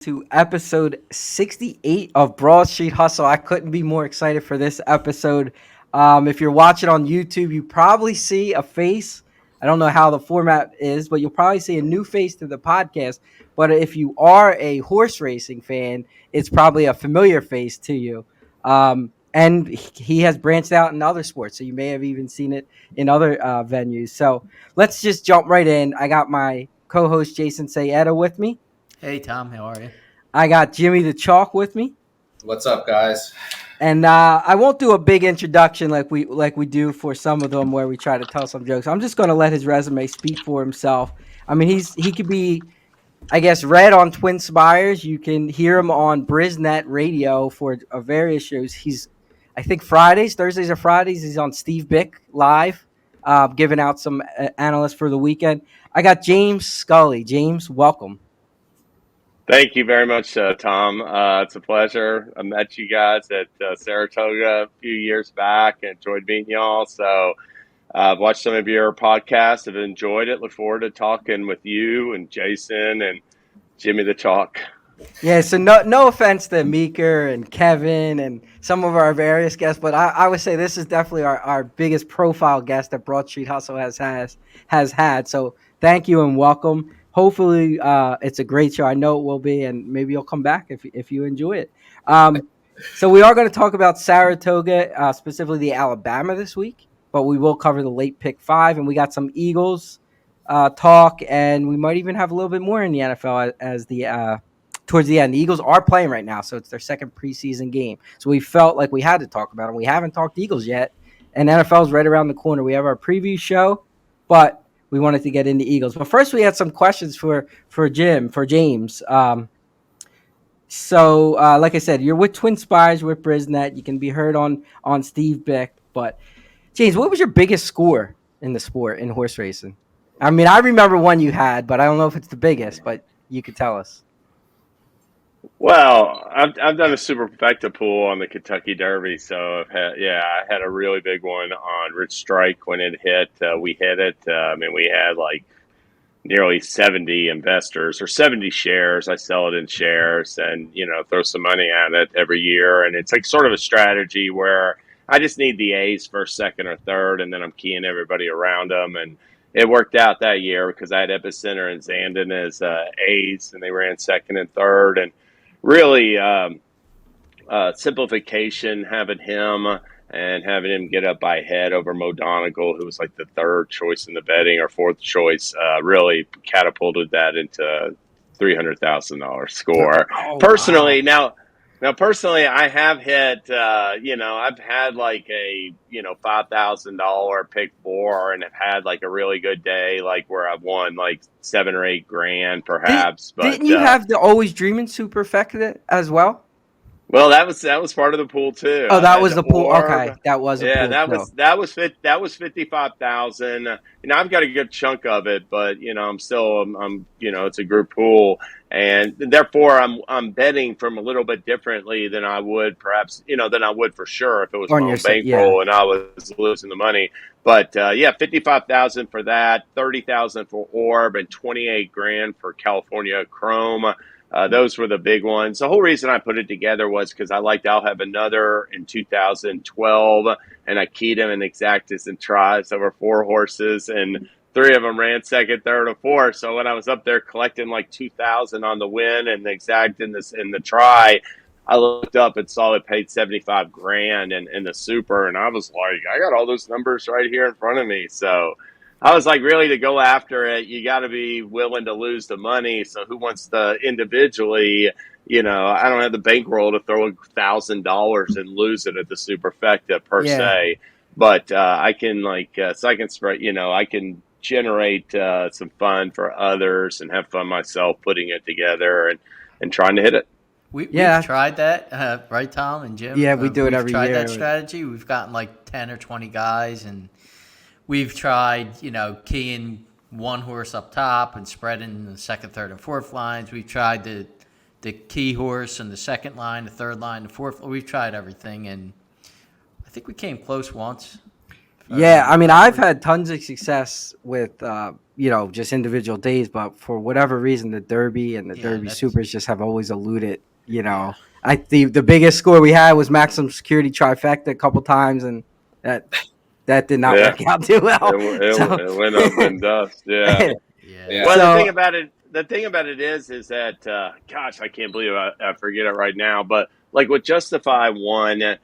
to episode 68 of Broad Street Hustle. I couldn't be more excited for this episode. If you're watching on YouTube, you probably see a face. I don't know how the format is, but you'll probably see a new face to the podcast. But if you are a horse racing fan, it's probably a familiar face to you. And he has branched out in other sports, so you may have even seen it in other venues. So let's just jump right in. I got my co-host Jason Sayeda with me. Hey, Tom, how are you? I got Jimmy the Chalk with me. What's up, guys? And I won't do a big introduction like we do for some of them where we try to tell some jokes. I'm just going to let his resume speak for himself. I mean, he could be, I guess, read on Twin Spires. You can hear him on Brisnet Radio for various shows. He's, I think, Thursdays or Fridays. He's on Steve Bick Live, giving out some analysts for the weekend. I got James Scully. James, welcome. Thank you very much, Tom. It's a pleasure. I met you guys at Saratoga a few years back and enjoyed meeting y'all. So I've watched some of your podcasts. I've enjoyed it. Look forward to talking with you and Jason and Jimmy the Chalk. Yeah, so no offense to Meeker and Kevin and some of our various guests, but I would say this is definitely our biggest profile guest that Broad Street Hustle has had. So thank you and welcome. Hopefully, it's a great show. I know it will be, and maybe you'll come back if you enjoy it. So we are going to talk about Saratoga, specifically the Alabama this week, but we will cover the late pick 5, and we got some Eagles talk, and we might even have a little bit more in the NFL as the towards the end. The Eagles are playing right now, so it's their second preseason game. So we felt like we had to talk about them. We haven't talked Eagles yet, and NFL is right around the corner. We have our preview show, but we wanted to get into Eagles. But first, we had some questions for James. So, like I said, you're with Twin Spires with Brisnet. You can be heard on Steve Bick. But, James, what was your biggest score in the sport, in horse racing? I mean, I remember one you had, but I don't know if it's the biggest, but you could tell us. Well, I've done a super perfecta pool on the Kentucky Derby, so I had a really big one on Rich Strike when it hit. We hit it. We had like nearly 70 investors or 70 shares. I sell it in shares and throw some money at it every year, and it's like sort of a strategy where I just need the A's first, second, or third, and then I'm keying everybody around them. And it worked out that year because I had Epicenter and Zandon as A's, and they ran second and third, and really simplification, having him get up by head over Mo Donegal, who was like the third choice in the betting or fourth choice, really catapulted that into $300,000 score. Oh, Personally, wow. now personally, I have hit, I've had like a, $5,000 pick 4 and have had like a really good day, like where I've won like $7 or $8 grand perhaps. Didn't you have the Always Dreaming Superfecta as well? Well, that was part of the pool too. Oh, that was the pool. Okay, that was a pool. That was 55,000. I've got a good chunk of it, but I'm it's a group pool, and therefore I'm betting from a little bit differently than I would perhaps than I would for sure if it was my own bankroll and I was losing the money. But 55,000 for that, 30,000 for Orb, and 28 grand for California Chrome. Those were the big ones. The whole reason I put it together was because I'll have another in 2012, and I keyed him in exactas and tries over 4 horses, and 3 of them ran second, third, and fourth. So when I was up there collecting like 2,000 on the win and the exact in the try, I looked up and saw it paid 75 grand in the super, and I was like, I got all those numbers right here in front of me. So I was like, really, to go after it, you got to be willing to lose the money. So who wants to individually, I don't have the bankroll to throw $1,000 and lose it at the superfecta per se. But I can I can spread, I can generate some fun for others and have fun myself putting it together and trying to hit it. We've tried that, right, Tom and Jim? Yeah, we do it every year. We've tried that strategy. We've gotten like 10 or 20 guys, and we've tried, keying one horse up top and spreading the second, third, and fourth lines. We've tried the key horse in the second line, the third line, the fourth. We've tried everything, and I think we came close once. Yeah, I mean, I've had tons of success with, just individual days, but for whatever reason, the Derby and the Derby that's Supers just have always eluded. yeah. I think the biggest score we had was maximum security trifecta a couple times, and that did not Yeah, work out too well. So, it went up in dust. Yeah. Yeah. Well, so the thing about it is that gosh, I can't believe I forget it right now. But like with Justify one,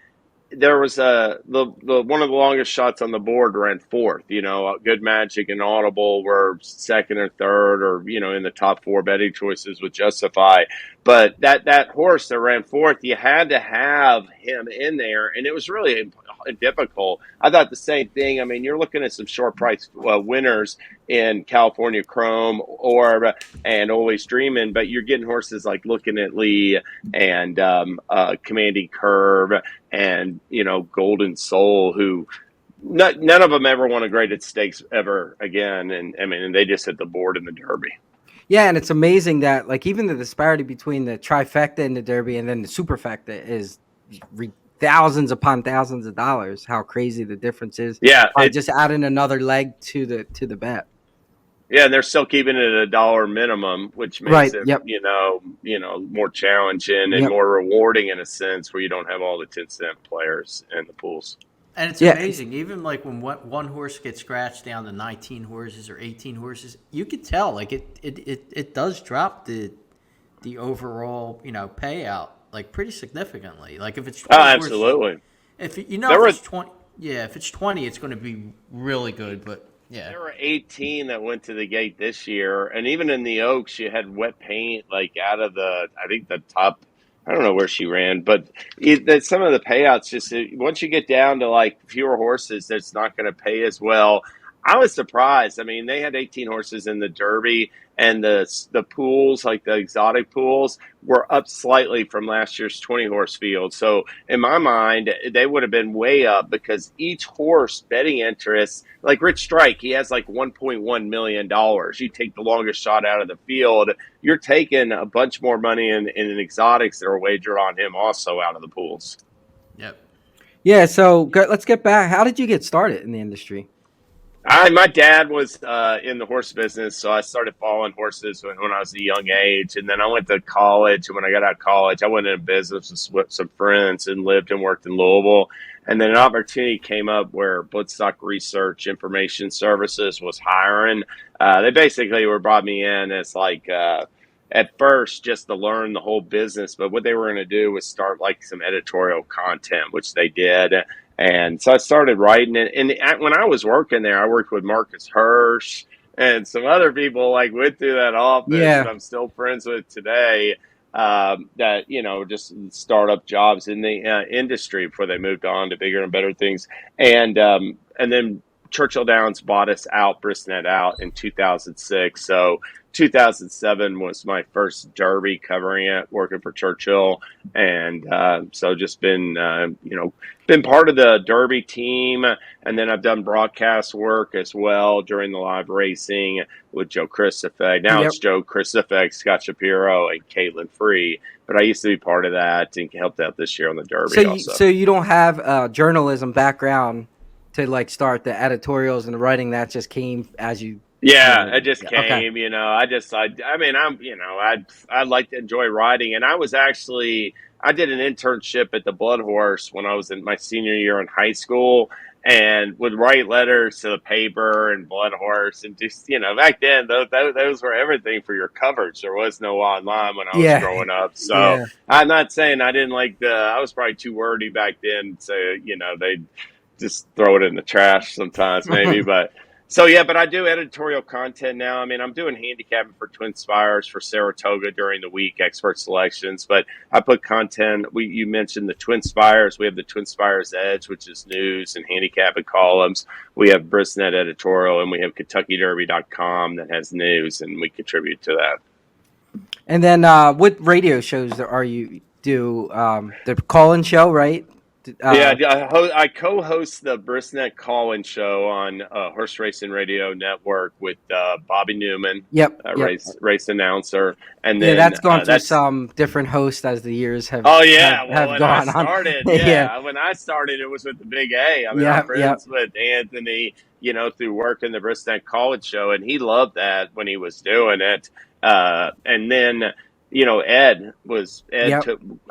there was the one of the longest shots on the board ran fourth. Good Magic and Audible were second or third, or in the top four betting choices with Justify. But that horse that ran fourth, you had to have him in there, and it was really difficult. I thought the same thing. I mean, you're looking at some short price winners in California Chrome and Always Dreamin', but you're getting horses like Looking at Lee and Commanding Curve and Golden Soul, who none of them ever won a graded stakes ever again, and they just hit the board in the Derby. yeah, and it's amazing that like even the disparity between the trifecta and the Derby and then the superfecta is thousands upon thousands of dollars. How crazy the difference is! Yeah, By just adding another leg to the bet. Yeah, and they're still keeping it at $1 minimum, which makes it more challenging and more rewarding in a sense, where you don't have all the 10-cent players in the pools. And it's amazing. Even like when one horse gets scratched down to 19 horses or 18 horses, you could tell like it does drop the overall payout like pretty significantly. Like if it's 20 absolutely. Horses, if it's 20, if it's 20, it's going to be really good. But yeah, there were 18 that went to the gate this year, and even in the Oaks, you had Wet Paint like out of the top. I don't know where she ran, but some of the payouts just once you get down to like fewer horses, that's not going to pay as well. I was surprised. I mean, they had 18 horses in the Derby, and the pools, like the exotic pools, were up slightly from last year's 20-horse field. So in my mind, they would have been way up because each horse betting interest, like Rich Strike, he has like $1.1 million. You take the longest shot out of the field, you're taking a bunch more money in exotics that are wagered on him also out of the pools. Yep. Yeah, so let's get back. How did you get started in the industry? My dad was in the horse business, so I started following horses when I was a young age. And then I went to college, and when I got out of college, I went into business with some friends and lived and worked in Louisville. And then an opportunity came up where Bloodstock Research Information Services was hiring. They basically brought me in as like at first just to learn the whole business, but what they were going to do was start like some editorial content, which they did. And so I started writing it. And when I was working there, I worked with Marcus Hirsch and some other people like went through that office that I'm still friends with today, that, just startup jobs in the industry before they moved on to bigger and better things. And then Churchill Downs bought us out, Brisnet out in 2006. So 2007 was my first Derby covering it, working for Churchill. And so just been part of the Derby team. And then I've done broadcast work as well during the live racing with Joe Christopher. Now it's Joe Christopher, Scott Shapiro, and Caitlin Free. But I used to be part of that and helped out this year on the Derby also. So you don't have a journalism background to like start the editorials and the writing, that just came as you. Yeah, it just came, okay. I like to enjoy writing. And I did an internship at the Blood Horse when I was in my senior year in high school, and would write letters to the paper and Blood Horse. And just, back then, those were everything for your coverage. There was no online when I was growing up. So I'm not saying I didn't I was probably too wordy back then. So, they'd just throw it in the trash sometimes maybe, but I do editorial content now. I mean, I'm doing handicapping for Twin Spires for Saratoga during the week, expert selections, but I put content. You mentioned the Twin Spires. We have the Twin Spires Edge, which is news and handicapping columns. We have Brisnet editorial, and we have KentuckyDerby.com that has news, and we contribute to that. And then what radio shows are you do? The call-in show, right? I co-host the Brisnet Call-In Show on Horse Racing Radio Network with Bobby Newman, race announcer, and then that's gone through some different hosts as the years have. When I started, when I started, it was with the Big A. I mean, I'm friends with Anthony, through working the Bristol College show, and he loved that when he was doing it. And then, Yep.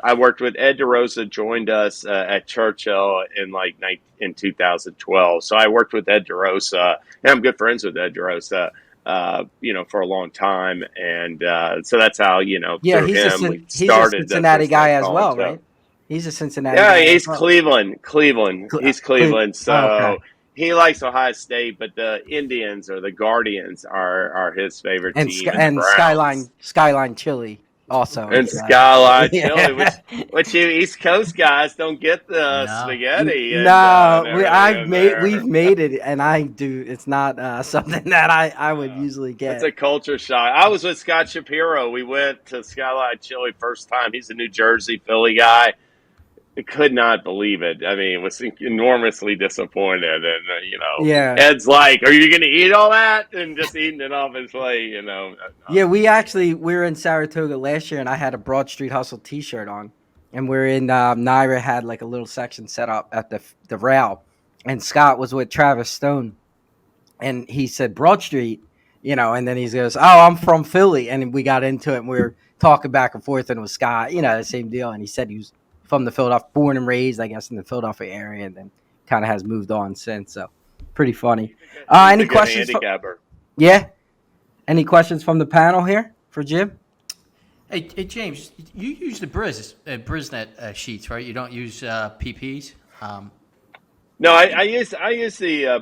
I worked with Ed DeRosa, joined us at Churchill in 2012. So I worked with Ed DeRosa, and I'm good friends with Ed DeRosa, for a long time. And so that's how, Yeah, through him, we he's a started the Cincinnati Bristol guy as College well, show. right? He's a Cincinnati Yeah, guy as he's well. Cleveland. He's Cleveland. Oh, okay. So he likes Ohio State, but the Indians or the Guardians are his favorite And team, and the and Browns Skyline Chili also and is Skyline Chili, yeah. which you East Coast guys don't get the No. spaghetti and No, everything in we've there. made it, and I do. It's not something that I would Uh, usually It's get. a culture shock. I was with Scott Shapiro. We went to Skyline Chili first time. He's a New Jersey Philly guy. I could not believe it. I mean, was enormously disappointed. And, Yeah, Ed's like, are you going to eat all that? And just eating it off his plate. yeah. We were in Saratoga last year, and I had a Broad Street Hustle T-shirt on, and we're in Naira had like a little section set up at the rail, and Scott was with Travis Stone, and he said Broad Street, and then he goes, "Oh, I'm from Philly," and we got into it, and we were talking back and forth, and it was Scott, the same deal, and he said he was from the Philadelphia, born and raised, I guess, in the Philadelphia area, and then kind of has moved on since. So, pretty funny. He's Any a good questions? handicapper. Yeah. Any questions from the panel here for Jim? Hey, James, you use the Brisnet sheets, right? You don't use PPs. No, I use the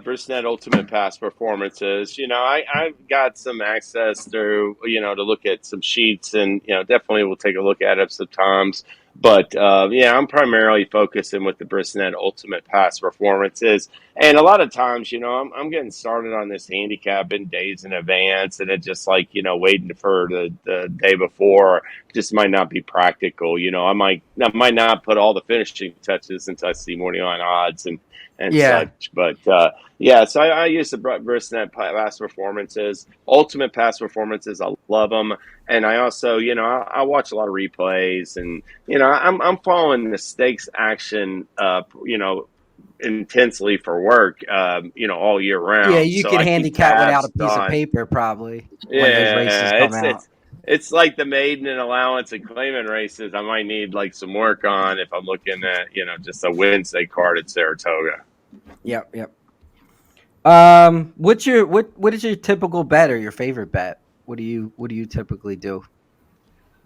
Brisnet Ultimate Pass performances. I've got some access to to look at some sheets, and definitely we'll take a look at it sometimes. But I'm primarily focusing with the Brisnet Ultimate Pass performances, and a lot of times, I'm getting started on this handicapping days in advance, and it just waiting for the day before just might not be practical. I might not put all the finishing touches until I see morning line odds and Yeah. such. But so I use the Brisnet pass performances, ultimate pass performances. I love them, and I also, I watch a lot of replays, and I'm following the stakes action, intensely for work, all year Yeah, round. you So can I keep handicap without a tabs piece of on. paper probably when those races Yeah, come it's out. it's it's like the Maiden and Allowance and Claiming races. I might need some work on if I'm looking at just a Wednesday card at Saratoga. Yep, yep. What's your what is your typical bet or your favorite bet? What do you typically do?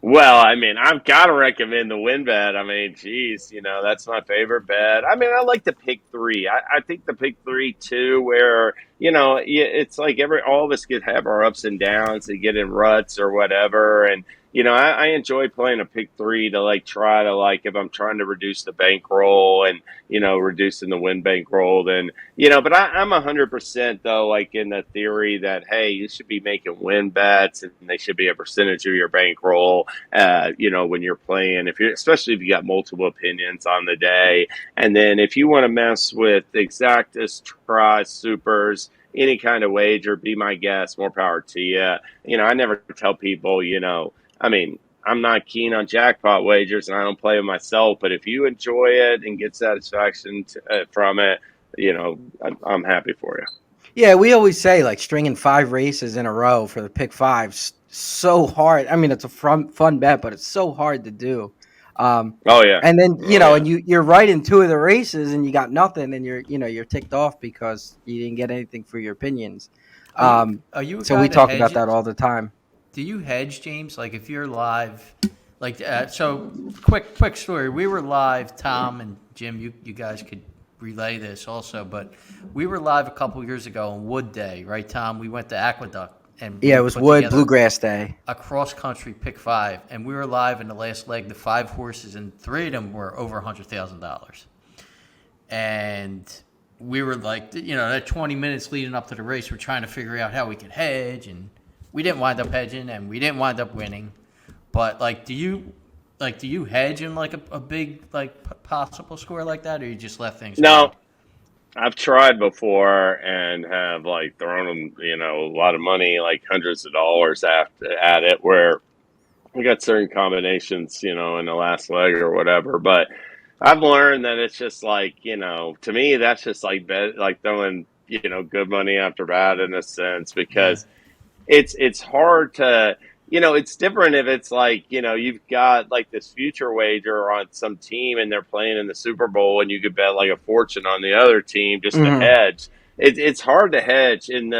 Well, I mean, I've got to recommend the win bet. I mean, geez, that's my favorite bet. I mean, I like the pick three. I think the pick three too, where it's like all of us could have our ups and downs and get in ruts or whatever, and I enjoy playing a pick three to try to if I'm trying to reduce the bankroll and reducing the win bankroll, then but I'm 100% though, in the theory that hey, you should be making win bets and they should be a percentage of your bankroll. When you're playing, especially if you got multiple opinions on the day, and then if you want to mess with exactas, tries, supers, any kind of wager, be my guest. More power to you. I never tell people, I mean, I'm not keen on jackpot wagers, and I don't play them myself. But if you enjoy it and get satisfaction from it, I'm happy for you. Yeah, we always say stringing 5 races in a row for the pick five's so hard. I mean, it's a fun bet, but it's so hard to do. Oh yeah. And then Oh, yeah. and you're right in 2 of the races, and you got nothing, and you're ticked off because you didn't get anything for your opinions. Are you a So guy we that talk about that hedges? all the time. Do you hedge, James? Like if you're live, so quick story. We were live, Tom and Jim. You guys could relay this also, but we were live a couple years ago on Wood Day, right, Tom? We went to Aqueduct and Yeah, we it was put Wood together Bluegrass Day. a cross country pick five, and we were live in the last leg. The 5 horses and 3 of them were over $100,000, and we were that 20 minutes leading up to the race, we're trying to figure out how we could hedge, and we didn't wind up hedging, and we didn't wind up winning. But do you hedge in a big possible score like that, or you just let things No, ride? I've tried before and have thrown them, a lot of money, hundreds of dollars at it, where we got certain combinations, in the last leg or whatever. But I've learned that it's just to me, that's just throwing good money after bad in a sense, because it's hard to, it's different if it's like, you've got like this future wager on some team and they're playing in the Super Bowl and you could bet like a fortune on the other team just to Mhm. hedge. It's hard to hedge in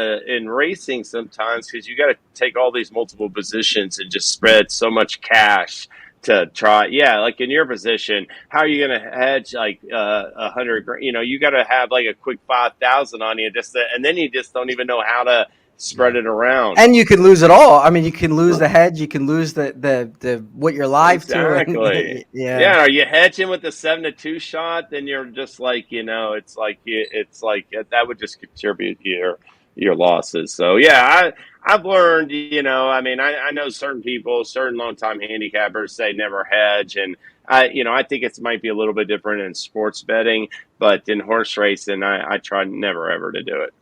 racing sometimes, because you got to take all these multiple positions and just spread so much cash to try. Yeah, like in your position, how are you going to hedge like 100? You got to have like a quick 5,000 on you and then you just don't even know how to spread it around. And you can lose it all. I mean, you can lose the hedge, you can lose the what you're live to, and Exactly. yeah. Yeah. Are you hedging with the 7-2 shot? Then you're just like, it's like that would just contribute to your losses. So yeah, I've learned, I mean, I know certain people, certain longtime handicappers say never hedge, and I think it might be a little bit different in sports betting, but in horse racing, I try never ever to do it.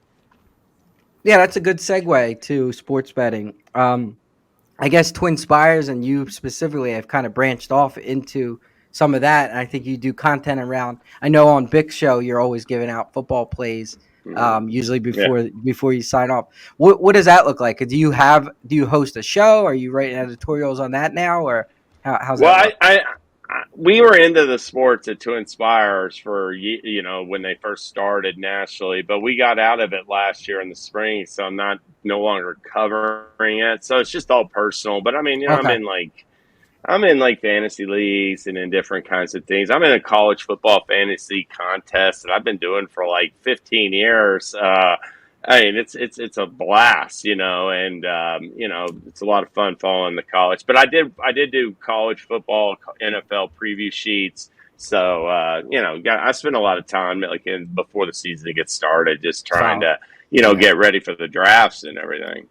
Yeah, that's a good segue to sports betting. I guess Twin Spires and you specifically have kind of branched off into some of that, and I think you do content around. I know on Big Show you're always giving out football plays, Mhm. usually Yeah. before you sign off. What does that look like? Do you host a show? Are you writing editorials on that now, or how's Well, that look? we were into the sports at Twin Spires for when they first started nationally, but we got out of it last year in the spring, so I'm no longer covering it. So it's just all personal. But I mean, Okay. I'm in like fantasy leagues and in different kinds of things. I'm in a college football fantasy contest that I've been doing for like 15 years. I mean, it's a blast, and it's a lot of fun following the college. But I did do college football, NFL preview sheets. So I spend a lot of time like before the season gets started, just trying Solid. to Yeah. get ready for the drafts and everything.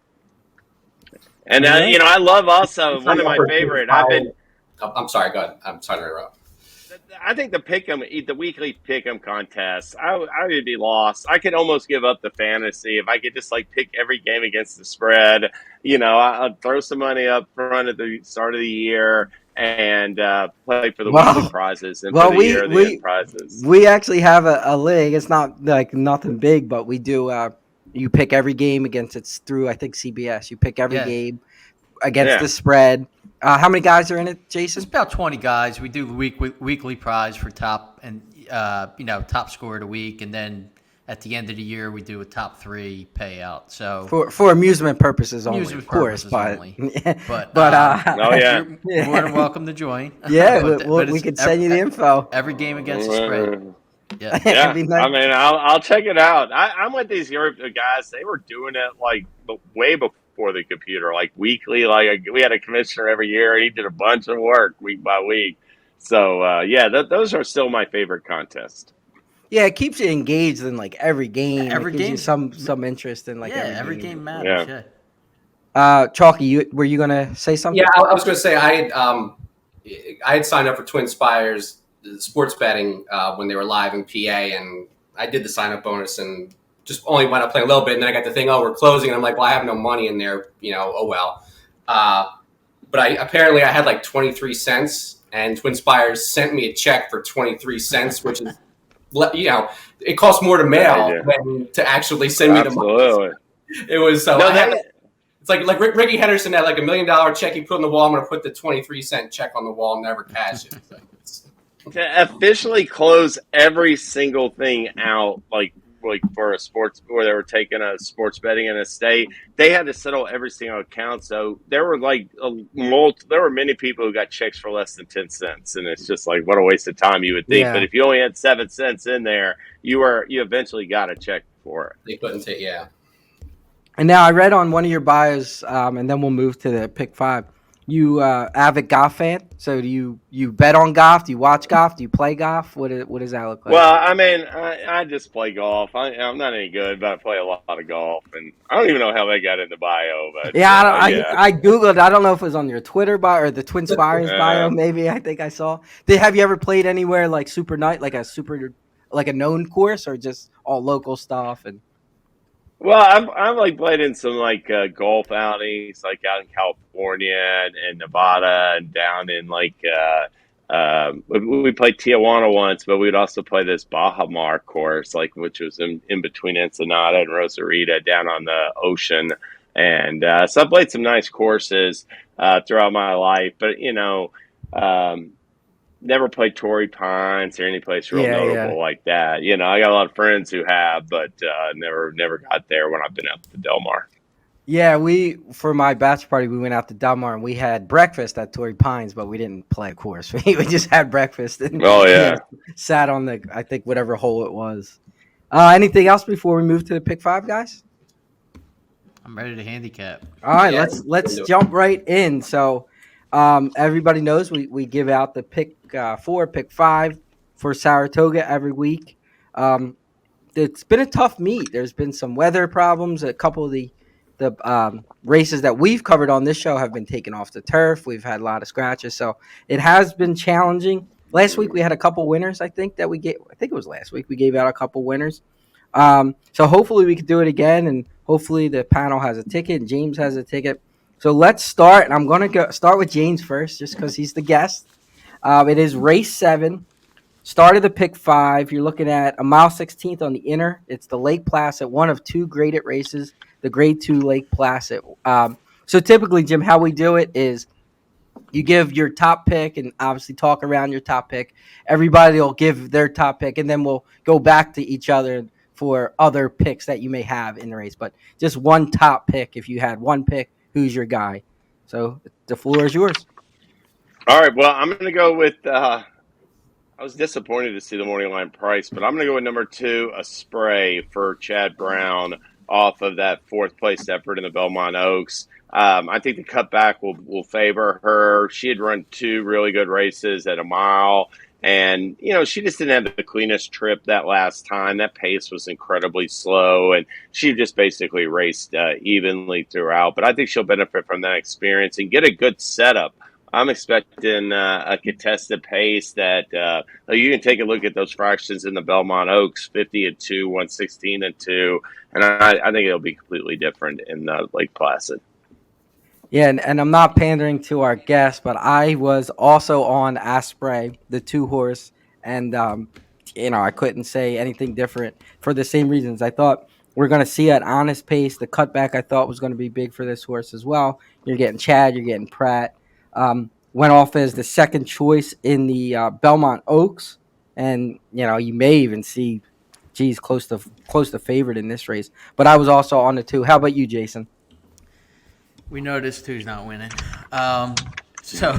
And All right. I love also one Sign of up my for favorite. I'm sorry, go ahead. I'm sorry to interrupt. I think the weekly pick'em contests, I would be lost. I could almost give up the fantasy if I could just like pick every game against the spread. I'd throw some money up front at the start of the year and play for the weekly prizes, and for Well, the year the end prizes. we actually have a league. It's not like nothing big, but we do. You pick every game against it's through I think CBS. You pick every Yeah. game against Yeah. the spread. How many guys are in it, Jason? It's about 20 guys. We do the weekly prize for top and top score of the week, and then at the end of the year we do a top 3 payout. So For amusement purposes only, amusement of course, purposes but only. but Oh yeah. You're more than welcome to join. Yeah, But we it's could send you the info. every game against the spread. Yeah. Yeah, It'd be nice. I mean, I'll check it out. I'm with these group of guys. They were doing it like way before the computer, like weekly. Like we had a commissioner every year, and he did a bunch of work week by week. So yeah, those are still my favorite contests. Yeah, it keeps you engaged in like every game. Every it gives you game- some interest in like every game. game matters. Yeah. Yeah. Chalky, were you gonna say something? Yeah, I was going to say I had signed up for Twin Spires sports betting when they were live in PA, and I did the sign up bonus and just only went up playing a little bit, and then I got the thing, oh, we're closing, and I'm like, well, I have no money in there, oh well. But I had like 23 cents, and Twin Spires sent me a check for 23 cents, which is it costs more to mail than to actually send me the money. Absolutely. It was so. It's like Ricky Henderson had like $1 million check he put on the wall. I'm going to put the 23-cent check on the wall and never cash it. To officially close every single thing out, like for a sports, where they were taking a sports betting in a state, they had to settle every single account. So there were there were many people who got checks for less than 10 cents, and it's just like what a waste of time, you would think. Yeah. But if you only had 7 cents in there, you eventually got a check for it. They couldn't take, yeah. And now I read on one of your bios, and then we'll move to the pick 5. You avid golf fan? So do you bet on golf? Do you watch golf? Do you play golf? What does that look like? Well, I mean, I just play golf. I'm not any good, but I play a lot of golf, and I don't even know how they got in the bio. But yeah, I googled. I don't know if it was on your Twitter bio or the Twin Spires bio. Maybe I think I saw. Have you ever played anywhere like super night, like a known course, or just all local stuff? And well, I'm like played in some like golf outings, like out in California and Nevada, and down in like we played Tijuana once, but we'd also play this Baja Mar course, which was in between Ensenada and Rosarita down on the ocean. And so I played some nice courses throughout my life, but never played Torrey Pines or any place real Yeah. notable like that. I got a lot of friends who have, but never got there when I've been up to Del Mar. Yeah, for my bachelor party, we went out to Del Mar and we had breakfast at Torrey Pines, but we didn't play, of course. We just had breakfast and Oh yeah. sat on I think whatever hole it was. Anything else before we move to the pick 5, guys? I'm ready to handicap. All right, Yeah, let's jump right in. So, everybody knows we give out the pick 4, pick 5 for Saratoga every week. It's been a tough meet. There's been some weather problems. A couple of the races that we've covered on this show have been taken off the turf. We've had a lot of scratches, so it has been challenging. Last week we had a couple winners. I think it was last week we gave out a couple winners. So hopefully we could do it again, and hopefully the panel has a ticket and James has a ticket. So let's start, and I'm going to start with James first, just because he's the guest. It is race 7. Start of the pick 5. You're looking at a mile 16th on the inner. It's the Lake Placid, one of 2 graded races, the Grade 2 Lake Placid. So typically, Jim, how we do it is you give your top pick and obviously talk around your top pick. Everybody will give their top pick, and then we'll go back to each other for other picks that you may have in the race. But just one top pick. If you had one pick, who's your guy? So the floor is yours. All right. Well, I'm going to go with. I was disappointed to see the morning line price, but I'm going to go with number 2, a spray for Chad Brown off of that 4th place effort in the Belmont Oaks. I think the cutback will favor her. She had run 2 really good races at a mile, and she just didn't have the cleanest trip that last time. That pace was incredibly slow, and she just basically raced evenly throughout. But I think she'll benefit from that experience and get a good setup. I'm expecting a contested pace that you can take a look at those fractions in the Belmont Oaks, 50-2, 116-2, and I think it'll be completely different in Lake Placid. Yeah, and I'm not pandering to our guest, but I was also on Asprey, the 2-horse, and I couldn't say anything different for the same reasons. I thought we're going to see an honest pace. The cutback I thought was going to be big for this horse as well. You're getting Chad, you're getting Pratt. Went off as the second choice in the Belmont Oaks, and you may even see, close to favorite in this race. But I was also on the 2. How about you, Jason? We know this 2's not winning. So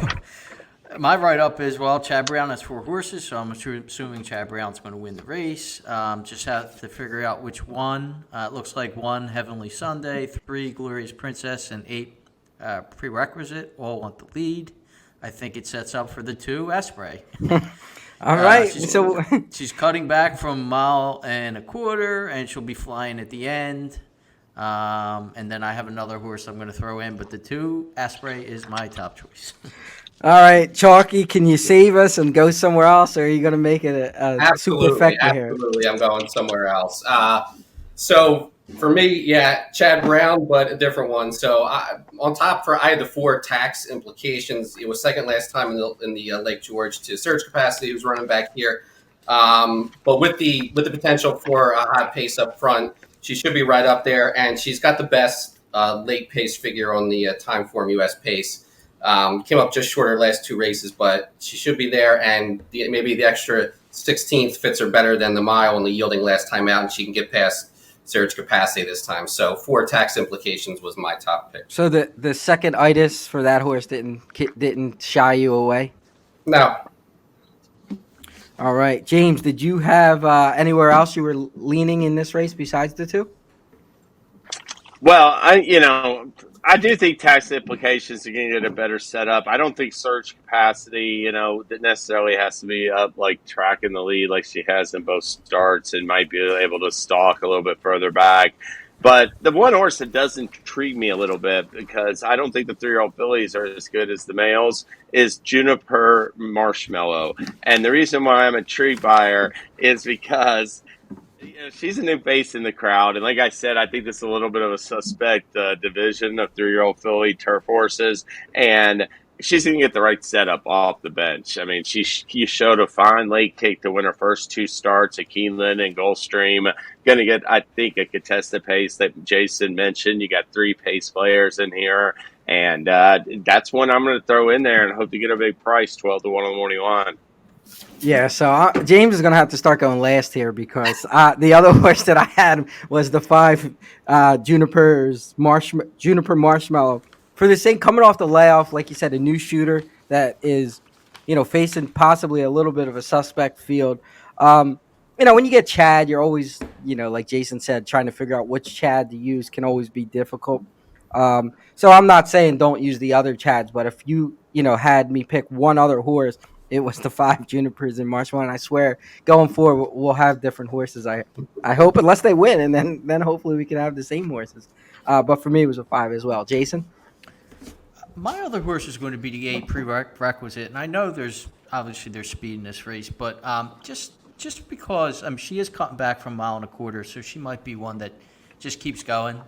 my write-up is, Chad Brown has 4 horses, so I'm assuming Chad Brown's going to win the race. Just have to figure out which one. It looks like 1, Heavenly Sunday, 3, Glorious Princess, and 8, Prerequisite all want the lead. I think it sets up for the 2, Asprey. All right. She's cutting back from 1.25 miles, and she'll be flying at the end. And then I have another horse I'm going to throw in, but the 2, Asprey, is my top choice. All right, Chalky, can you save us and go somewhere else, or are you going to make it a super effective here? Absolutely, I'm going somewhere else. So for me, yeah, Chad Brown, but a different one. So I had the 4 tax implications. It was second last time in the Lake George to surge capacity. He was running back here, but with the potential for a hot pace up front, she should be right up there, and she's got the best late pace figure on the Timeform US pace. Came up just short her last 2 races, but she should be there, and maybe the extra 16th fits her better than the mile and the yielding last time out, and she can get past surge capacity this time. So 4 tax implications was my top pick. So the second itis for that horse didn't shy you away? No. All right, James, did you have anywhere else you were leaning in this race besides the 2? Well, I do think tax implications are going to get a better setup. I don't think surge capacity, that necessarily has to be up like tracking the lead like she has in both starts, and might be able to stalk a little bit further back. But the one horse that does intrigue me a little bit, because I don't think the 3-year-old fillies are as good as the males, is Juniper Marshmallow. And the reason why I'm intrigued by her is because she's a new face in the crowd. And like I said, I think this is a little bit of a suspect division of 3-year-old filly turf horses. And she's going to get the right setup off the bench. I mean, she showed a fine late kick to win her first 2 starts at Keeneland and Gulfstream. Going to get, I think, a contested pace that Jason mentioned. You got 3 pace players in here, and that's one I'm going to throw in there and hope to get a big price, 12 to 1 on the morning line. Yeah, so James is going to have to start going last here because the other horse that I had was the 5 Juniper Marshmallow. For the sake coming off the layoff, like you said, a new shooter that is, facing possibly a little bit of a suspect field. When you get Chad, you're always, like Jason said, trying to figure out which Chad to use can always be difficult. So I'm not saying don't use the other Chads, but if you, had me pick one other horse, it was the 5 Junipers and Marshmallow. And I swear, going forward, we'll have different horses. I hope, unless they win, and then hopefully we can have the same horses. But for me, it was a 5 as well. Jason? My other horse is going to be the 8 prerequisite, and I know there's speed in this race, but just because she is cutting back from 1.25 miles, so she might be one that just keeps going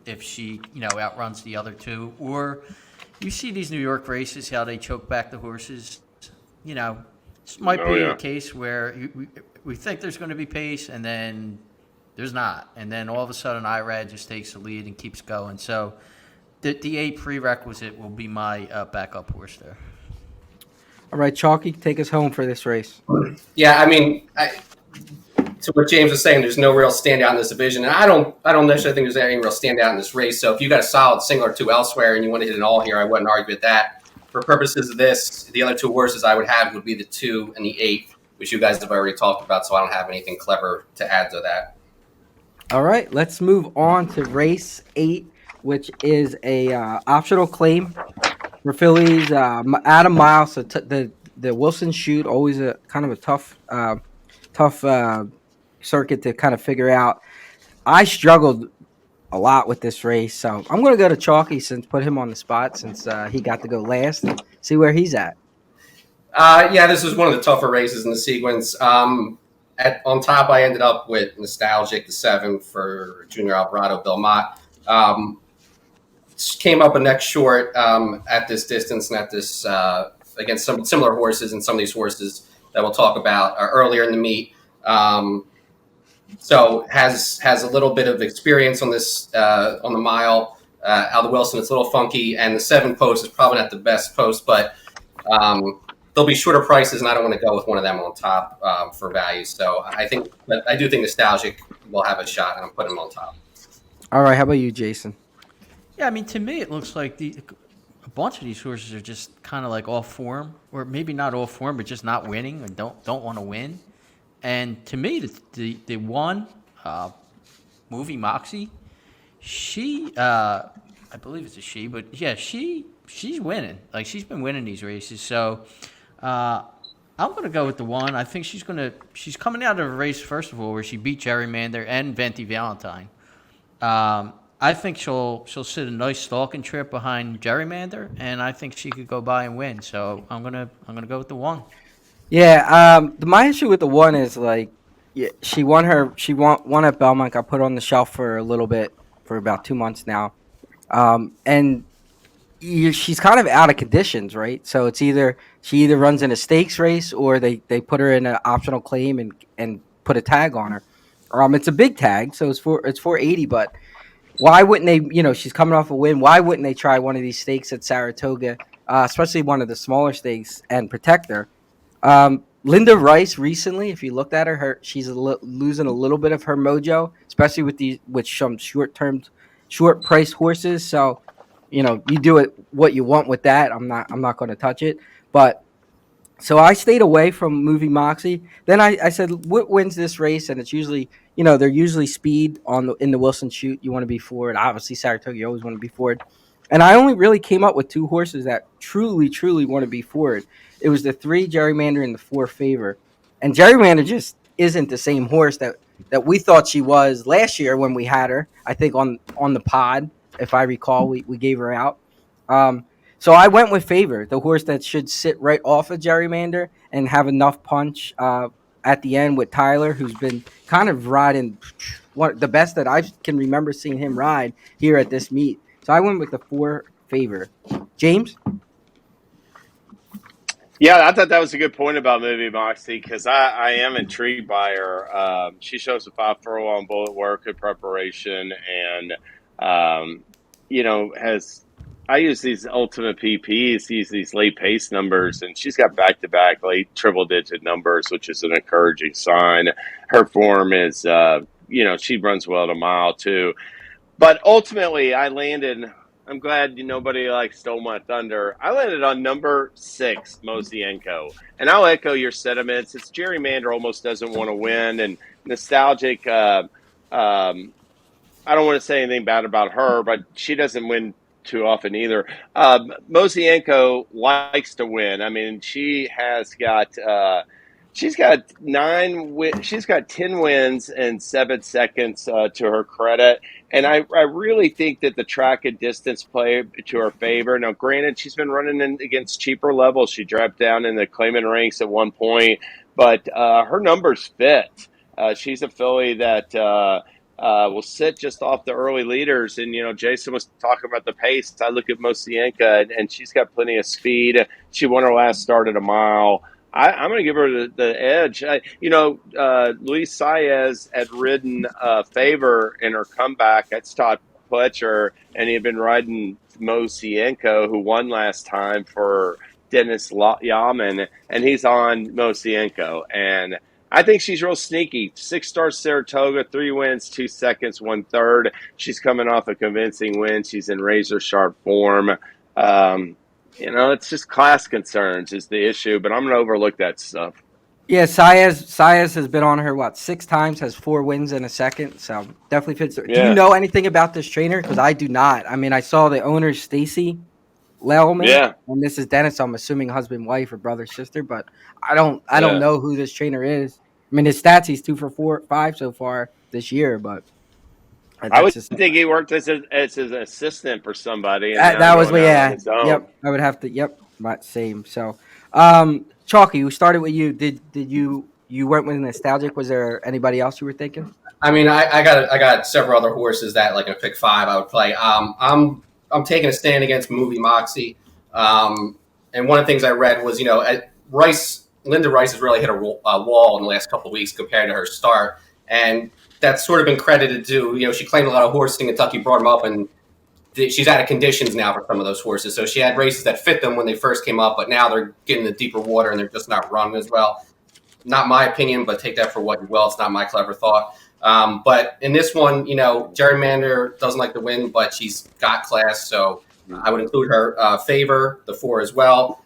if she outruns the other 2. Or you see these New York races, how they choke back the horses. This might be a case where we think there's going to be pace, and then there's not, and then all of a sudden Irad just takes the lead and keeps going. So the 8 prerequisite will be my backup horse there. All right, Chalky, take us home for this race. Yeah, I mean, to what James was saying, there's no real standout in this division, and I don't necessarily think there's any real standout in this race. So if you got a solid single or 2 elsewhere and you want to hit an all here, I wouldn't argue with that. For purposes of this, the other 2 horses I would have would be the 2 and the 8, which you guys have already talked about, so I don't have anything clever to add to that. All right, let's move on to race 8, which is a optional claim for fillies. Adam Miles, so the Wilson Chute, always a kind of a tough circuit to kind of figure out. I struggled a lot with this race, so I'm going to go to Chalky put him on the spot since he got to go last and see where he's at. Yeah, this was one of the tougher races in the sequence. On top, I ended up with Nostalgic, the 7 for Junior Alvarado Belmont. Came up a neck short at this distance and at this against some similar horses and some of these horses that we'll talk about earlier in the meet. So has a little bit of experience on this on the mile. Alda Wilson, it's a little funky, and the 7 post is probably not the best post, but there'll be shorter prices, and I don't want to go with one of them on top for value. So I do think Nostalgic will have a shot, and I'm putting him on top. All right, how about you, Jason? Yeah, I mean, to me, it looks like a bunch of these horses are just kind of like off form, or maybe not off form, but just not winning and don't want to win. And to me, the one, Movie Moxie, she, I believe it's a she, but yeah, she's winning. Like, she's been winning these races. So I'm going to go with the 1. I think she's coming out of a race, first of all, where she beat Gerrymander and Venti Valentine. I think she'll sit a nice stalking trip behind Gerrymander, and I think she could go by and win. So I'm gonna go with the 1. Yeah, my issue with the 1 is she won at Belmont, got put on the shelf for a little bit, for about 2 months now, and she's kind of out of conditions, right? So it's she either runs in a stakes race or they put her in an optional claim and put a tag on her. It's a big tag, so it's $480, but why wouldn't they? She's coming off a win. Why wouldn't they try one of these stakes at Saratoga, especially one of the smaller stakes, and protect her? Linda Rice recently, if you looked at her she's losing a little bit of her mojo, especially with some short price horses. So, you do it what you want with that. I'm not going to touch it. But so I stayed away from Movie Moxie. Then I said, what wins this race? And it's usually, they're usually speed in the Wilson Chute. You want to be forward. Obviously, Saratoga, you always want to be forward. And I only really came up with 2 horses that truly, truly want to be forward. It was the 3 Gerrymander and the 4 Favor. And Gerrymander just isn't the same horse that we thought she was last year when we had her. I think on the pod, if I recall, we gave her out. So I went with Favor, the horse that should sit right off of Gerrymander and have enough punch at the end with Tyler, who's been kind of riding the best that I can remember seeing him ride here at this meet. So I went with the 4 Favor. James? Yeah, I thought that was a good point about movie Moxie because I am intrigued by her. She shows a 5 furlong on bullet work in preparation, and has I use these ultimate PPs, these late pace numbers, and she's got back to back late triple digit numbers, which is an encouraging sign. Her form is, she runs well at a mile too. But ultimately, I'm glad nobody stole my thunder. I landed on number 6, Mosienko, and I'll echo your sentiments. It's gerrymander almost doesn't want to win, and nostalgic. I don't want to say anything bad about her, but she doesn't win too often either. Mosienko likes to win. I mean, she's got 10 wins in 7 seconds to her credit. And I really think that the track and distance play to her favor. Now, granted, she's been running against cheaper levels. She dropped down in the claimant ranks at one point, but her numbers fit. She's a filly that will sit just off the early leaders. And, Jason was talking about the pace. I look at Mosienko, and she's got plenty of speed. She won her last start at a mile. I'm going to give her the edge. Luis Saez had ridden Favor in her comeback at Todd Pletcher, and he had been riding Mosienko, who won last time for Dennis Yaman, and he's on Mosienko. And I think she's real sneaky. 6-star Saratoga, 3 wins, 2 seconds, 1/3. She's coming off a convincing win. She's in razor sharp form. It's just class concerns is the issue, but I'm going to overlook that stuff. Yeah, Saez has been on her 6 times, has 4 wins in a second, so definitely fits. Yeah. Do you know anything about this trainer? Because I do not. I mean, I saw the owner Stacy Lellman, and this is Dennis. So I'm assuming husband, wife, or brother, sister, but I don't know who this trainer is. I mean, his stats, he's 2 for 5 so far this year, but I would think he worked as his assistant for somebody. And that was Yep, I would have to. Yep, same. So, Chalky, we started with you. Did you went with nostalgic? Was there anybody else you were thinking? I mean, I got several other horses that like a pick 5 I would play. I'm taking a stand against Movie Moxie. And one of the things I read was Linda Rice has really hit a wall in the last couple of weeks compared to her start, and that's sort of been credited to, she claimed a lot of horses in Kentucky, brought them up, and she's out of conditions now for some of those horses. So she had races that fit them when they first came up, but now they're getting the deeper water and they're just not running as well. Not my opinion, but take that for what you will. It's not my clever thought. But in this one, gerrymander doesn't like to win, but she's got class. So I would include her. Favor, the 4 as well.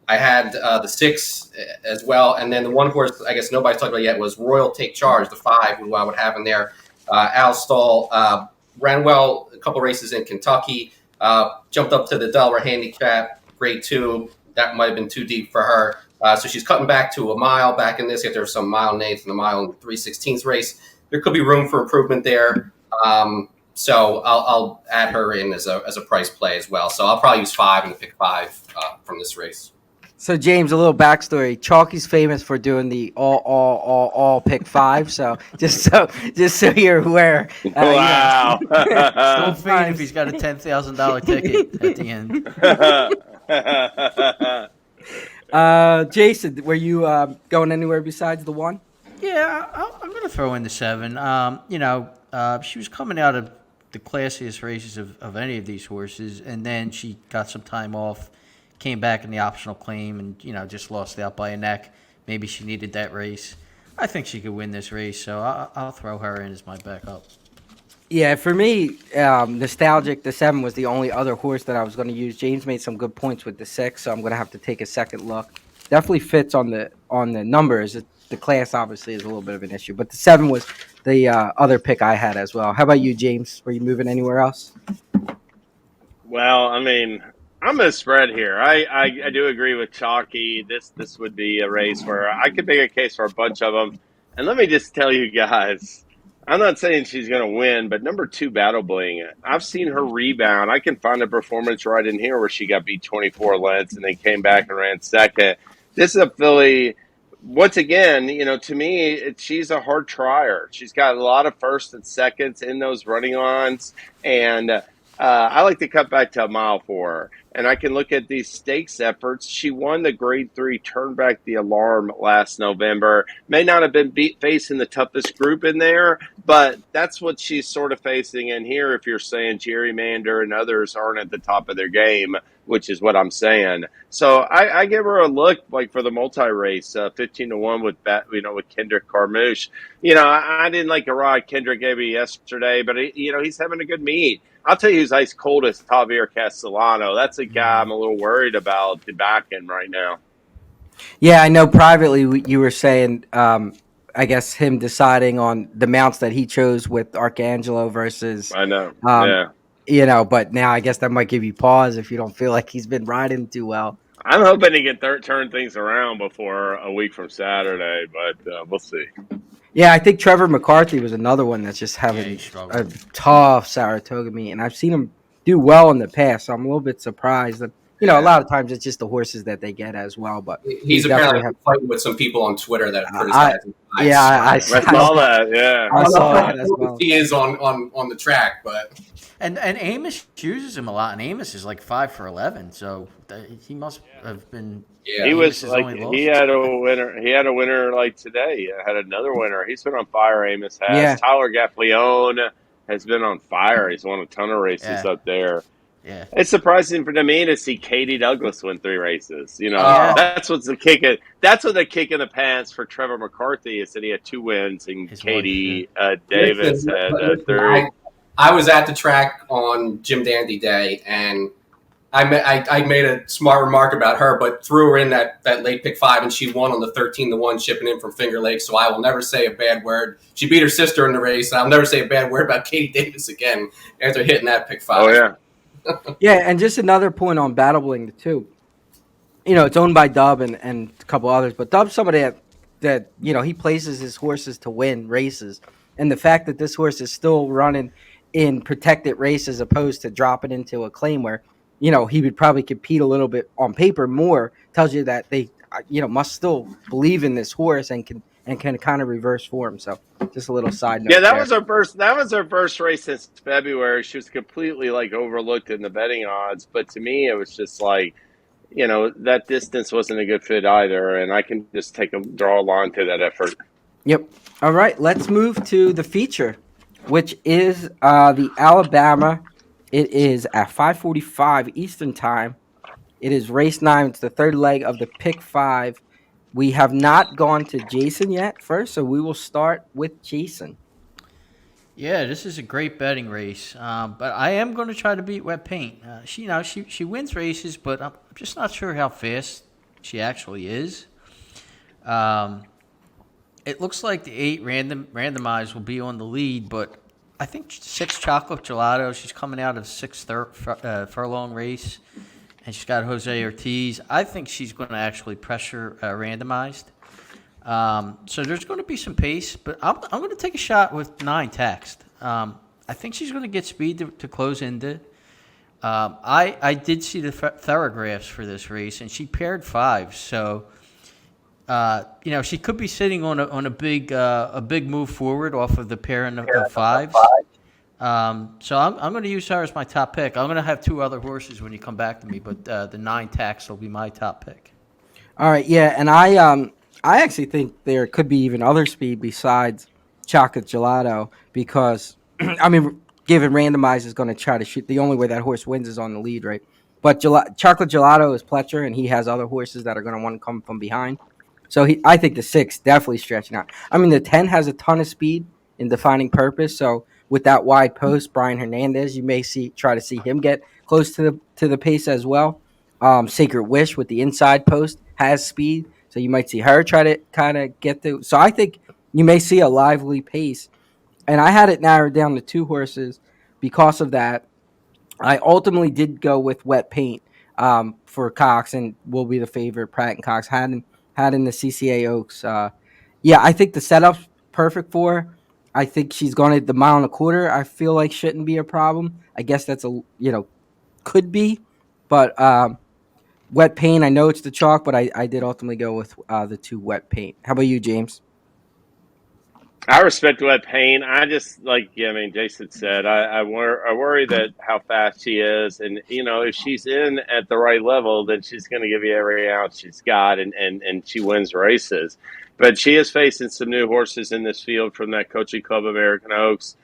I had the 6 as well. And then the one horse I guess nobody's talked about yet was Royal Take Charge, the 5, who I would have in there. Al Stall ran well a couple races in Kentucky, jumped up to the Delaware Handicap, grade 2. That might have been too deep for her. So she's cutting back to a mile back in this. If there's some mile and 1/8 and a mile and 3/16 race, there could be room for improvement there. So I'll add her in as a price play as well. So I'll probably use 5 and pick 5 from this race. So James, a little backstory. Chalky's famous for doing the all pick 5. So just so you're aware. Wow. Don't feed if he's got a $10,000 ticket at the end. Jason, were you going anywhere besides the 1? Yeah, I'm going to throw in the 7. She was coming out of the classiest races of any of these horses, and then she got some time off. Came back in the optional claim and, just lost out by a neck. Maybe she needed that race. I think she could win this race, so I'll throw her in as my backup. Yeah, for me, nostalgic, the 7 was the only other horse that I was going to use. James made some good points with the 6, so I'm going to have to take a second look. Definitely fits on the numbers. The class obviously is a little bit of an issue, but the 7 was the other pick I had as well. How about you, James? Were you moving anywhere else? Well, I mean, I'm going to spread here. I do agree with Chalky. This would be a race where I could make a case for a bunch of them. And let me just tell you guys, I'm not saying she's going to win, but number 2, Battle Bling, I've seen her rebound. I can find a performance right in here where she got beat 24 lengths and then came back and ran second. This is a filly, once again, to me, she's a hard trier. She's got a lot of first and seconds in those running lines. And I like to cut back to a mile for her. And I can look at these stakes efforts. She won the Grade 3 Turn Back the Alarm last November. May not have been facing the toughest group in there, but that's what she's sort of facing in here if you're saying Gerrymander and others aren't at the top of their game, which is what I'm saying. So I give her a look like for the multi-race, 15-1 with with Kendrick Carmouche. I didn't like the ride Kendrick gave me yesterday, but he's having a good meet. I'll tell you who's ice cold is Javier Castellano. That's a guy I'm a little worried about the back end right now. Yeah, I know privately you were saying, I guess him deciding on the mounts that he chose with Arcangelo versus, I know. Yeah. But now I guess that might give you pause if you don't feel like he's been riding too well. I'm hoping he can turn things around before a week from Saturday, but we'll see. Yeah, I think Trevor McCarthy was another one that's just having a tough Saratoga meet, and I've seen him do well in the past, so I'm a little bit surprised that, a lot of times it's just the horses that they get as well, but he's apparently fighting with some people on Twitter that have criticized him. I saw that. Yeah, I saw that as well. He is on the track, but and Amos uses him a lot, and Amos is like 5 for 11, so he must have been. Yeah, he was like he had a winner. He had a winner like today. Had another winner. He's been on fire. Amos has. Yeah. Tyler Gaffleone has been on fire. He's won a ton of races up there. Yeah, it's surprising for me to see Katie Douglas win 3 races. That's what's the kick. That's what the kick in the pants for Trevor McCarthy is that he had 2 wins and Katie Davis had 3. I was at the track on Jim Dandy Day, and I made a smart remark about her, but threw her in that late pick 5, and she won on the 13-1 shipping in from Finger Lakes. So I will never say a bad word. She beat her sister in the race, and I'll never say a bad word about Katie Davis again after hitting that pick 5. Oh yeah. Yeah, and just another point on Battle Bling too. It's owned by Dub and a couple others, but Dub's somebody that he places his horses to win races, and the fact that this horse is still running in protected race as opposed to dropping into a claim where he would probably compete a little bit on paper more tells you that they must still believe in this horse and can kind of reverse form. So just a little side note. Yeah, that was her first race since February. She was completely overlooked in the betting odds, but to me it was just that distance wasn't a good fit either, and I can just draw a line to that effort. Yep. All right, let's move to the feature, which is the Alabama. It is at 5:45 Eastern time. It is race 9. It's the third leg of the pick 5. We have not gone to Jason yet first, so we will start with Jason. Yeah, this is a great betting race, but I am going to try to beat Wet Paint. She wins races, but I'm just not sure how fast she actually is. It looks like the 8 randomized will be on the lead, but I think 6 Chocolate Gelato. She's coming out of 6th furlong race, and she's got Jose Ortiz. I think she's going to actually pressure randomized. So there's going to be some pace, but I'm going to take a shot with 9 Text. I think she's going to get speed to close into. I did see the thoroughgraphs for this race, and she paired 5. So she could be sitting on a big move forward off of the pairing of 5s. So I'm going to use her as my top pick. I'm going to have 2 other horses when you come back to me, but the 9 Tax will be my top pick. All right, yeah, and I actually think there could be even other speed besides Chocolate Gelato because, given randomized is going to try to shoot. The only way that horse wins is on the lead, right? But Chocolate Gelato is Pletcher, and he has other horses that are going to want to come from behind. So I think the 6 definitely stretching out. The 10 has a ton of speed in defining purpose. So with that wide post, Brian Hernandez, you may try to see him get close to the pace as well. Sacred Wish with the inside post has speed, so you might see her try to kind of get through. So I think you may see a lively pace. And I had it narrowed down to 2 horses because of that. I ultimately did go with Wet Paint for Cox, and will be the favorite. Pratt and Cox had in the CCA Oaks. I think the setup's perfect for her. I think she's going to the 1.25 miles. I feel like shouldn't be a problem. I guess that's could be, but Wet Paint. I know it's the chalk, but I did ultimately go with the 2 Wet Paint. How about you, James? I respect Wet Pain. I just Jason said, I worry that how fast she is, and if she's in at the right level, then she's going to give you every ounce she's got, and she wins races. But she is facing some new horses in this field from that Coaching Club American Oaks.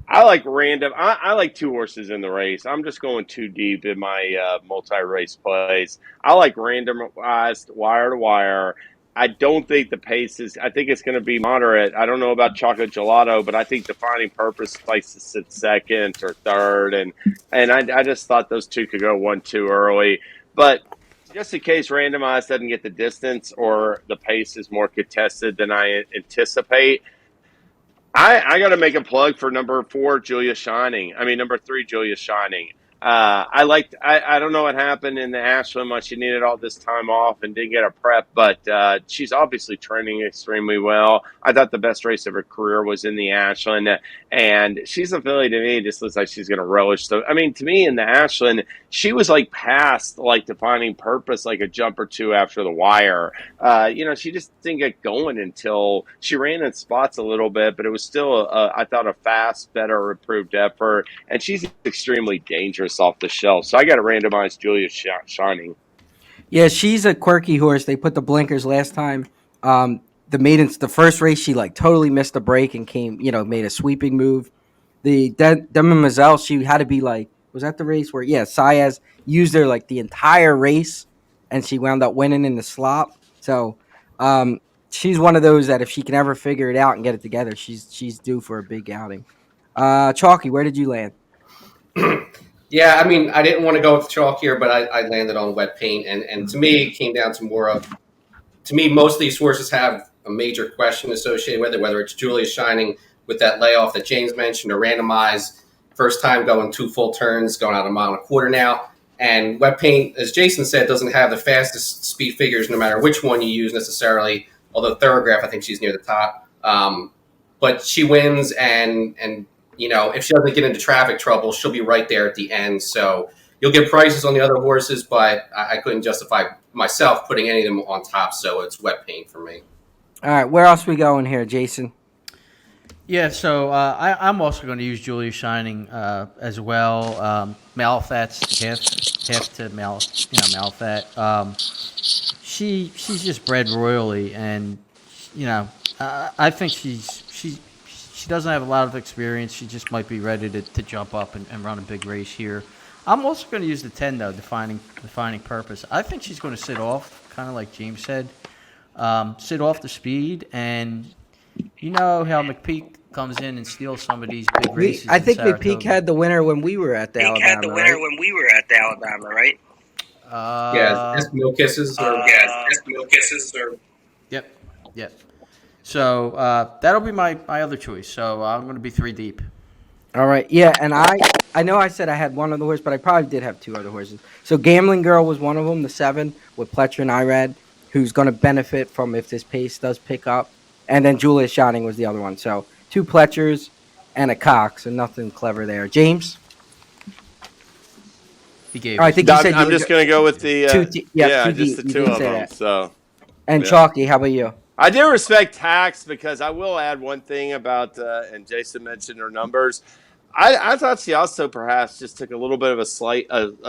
I like random. I like two horses in the race. I'm just going too deep in my multi-race plays. I like randomized wire to wire. I don't think the pace is. I think it's going to be moderate. I don't know about Chocolate Gelato, but I think Defining Purpose likes to sit second or third, and I just thought those two could go 1-2 early. But just in case randomized doesn't get the distance or the pace is more contested than I anticipate, I got to make a plug for number 4, Julia Shining. I mean, number 3, Julia Shining. I don't know what happened in the Ashland much. She needed all this time off and didn't get a prep, but she's obviously training extremely well. I thought the best race of her career was in the Ashland, and she's a filly to me. Just looks like she's going to relish. So, I mean, to me in the Ashland, she was like past like Defining Purpose, like a jump or two after the wire. She just didn't get going until she ran in spots a little bit, but it was still, I thought, a fast, better, improved effort, and she's extremely dangerous off the shelf. So I got to randomize Julia Shining. Yeah, she's a quirky horse. They put the blinkers last time. The first race, she like totally missed the break and made a sweeping move. The Mademoiselle, she had to be like, was that the race where, Saez used her like the entire race and she wound up winning in the slop. So, she's one of those that if she can ever figure it out and get it together, she's due for a big outing. Chalky, where did you land? Yeah, I mean, I didn't want to go with chalk here, but I landed on Wet Paint, and to me, it came down to more of, to me, most of these horses have a major question associated with it, whether it's Julia Shining with that layoff that James mentioned, or randomized, first time going 2 full turns, going out a mile and a quarter now. And Wet Paint, as Jason said, doesn't have the fastest speed figures no matter which one you use necessarily, although Thoroughgraph, I think she's near the top. But she wins, and if she doesn't get into traffic trouble, she'll be right there at the end. So you'll get prices on the other horses, but I couldn't justify myself putting any of them on top, so it's Wet Paint for me. All right, where else we going here, Jason? Yeah, so I'm also going to use Julia Shining as well. Malfat's half to Malfat. She's just bred royally, and I think she doesn't have a lot of experience. She just might be ready to jump up and run a big race here. I'm also going to use the 10 though, defining Purpose. I think she's going to sit off, kind of like James said, sit off the speed, and how McPeak comes in and steals some of these big races. I think McPeak had the winner when we were at the Alabama, right? Eskimo Kisses. Eskimo Kisses. Yep. So that'll be my other choice. So I'm going to be 3 deep. All right. Yeah, and I know I said I had one other horse, but I probably did have 2 other horses. So Gambling Girl was one of them, the 7 with Pletcher and Irad, who's going to benefit from if this pace does pick up. And then Julia Shining was the other one. So 2 Pletchers and a Cox, and nothing clever there. James? He gave I think you said I'm just going to go with the just the 2 of them. That. So. And Chalky, how about you? I do respect tax, because I will add one thing about, and Jason mentioned her numbers. I thought she also perhaps just took a little bit of a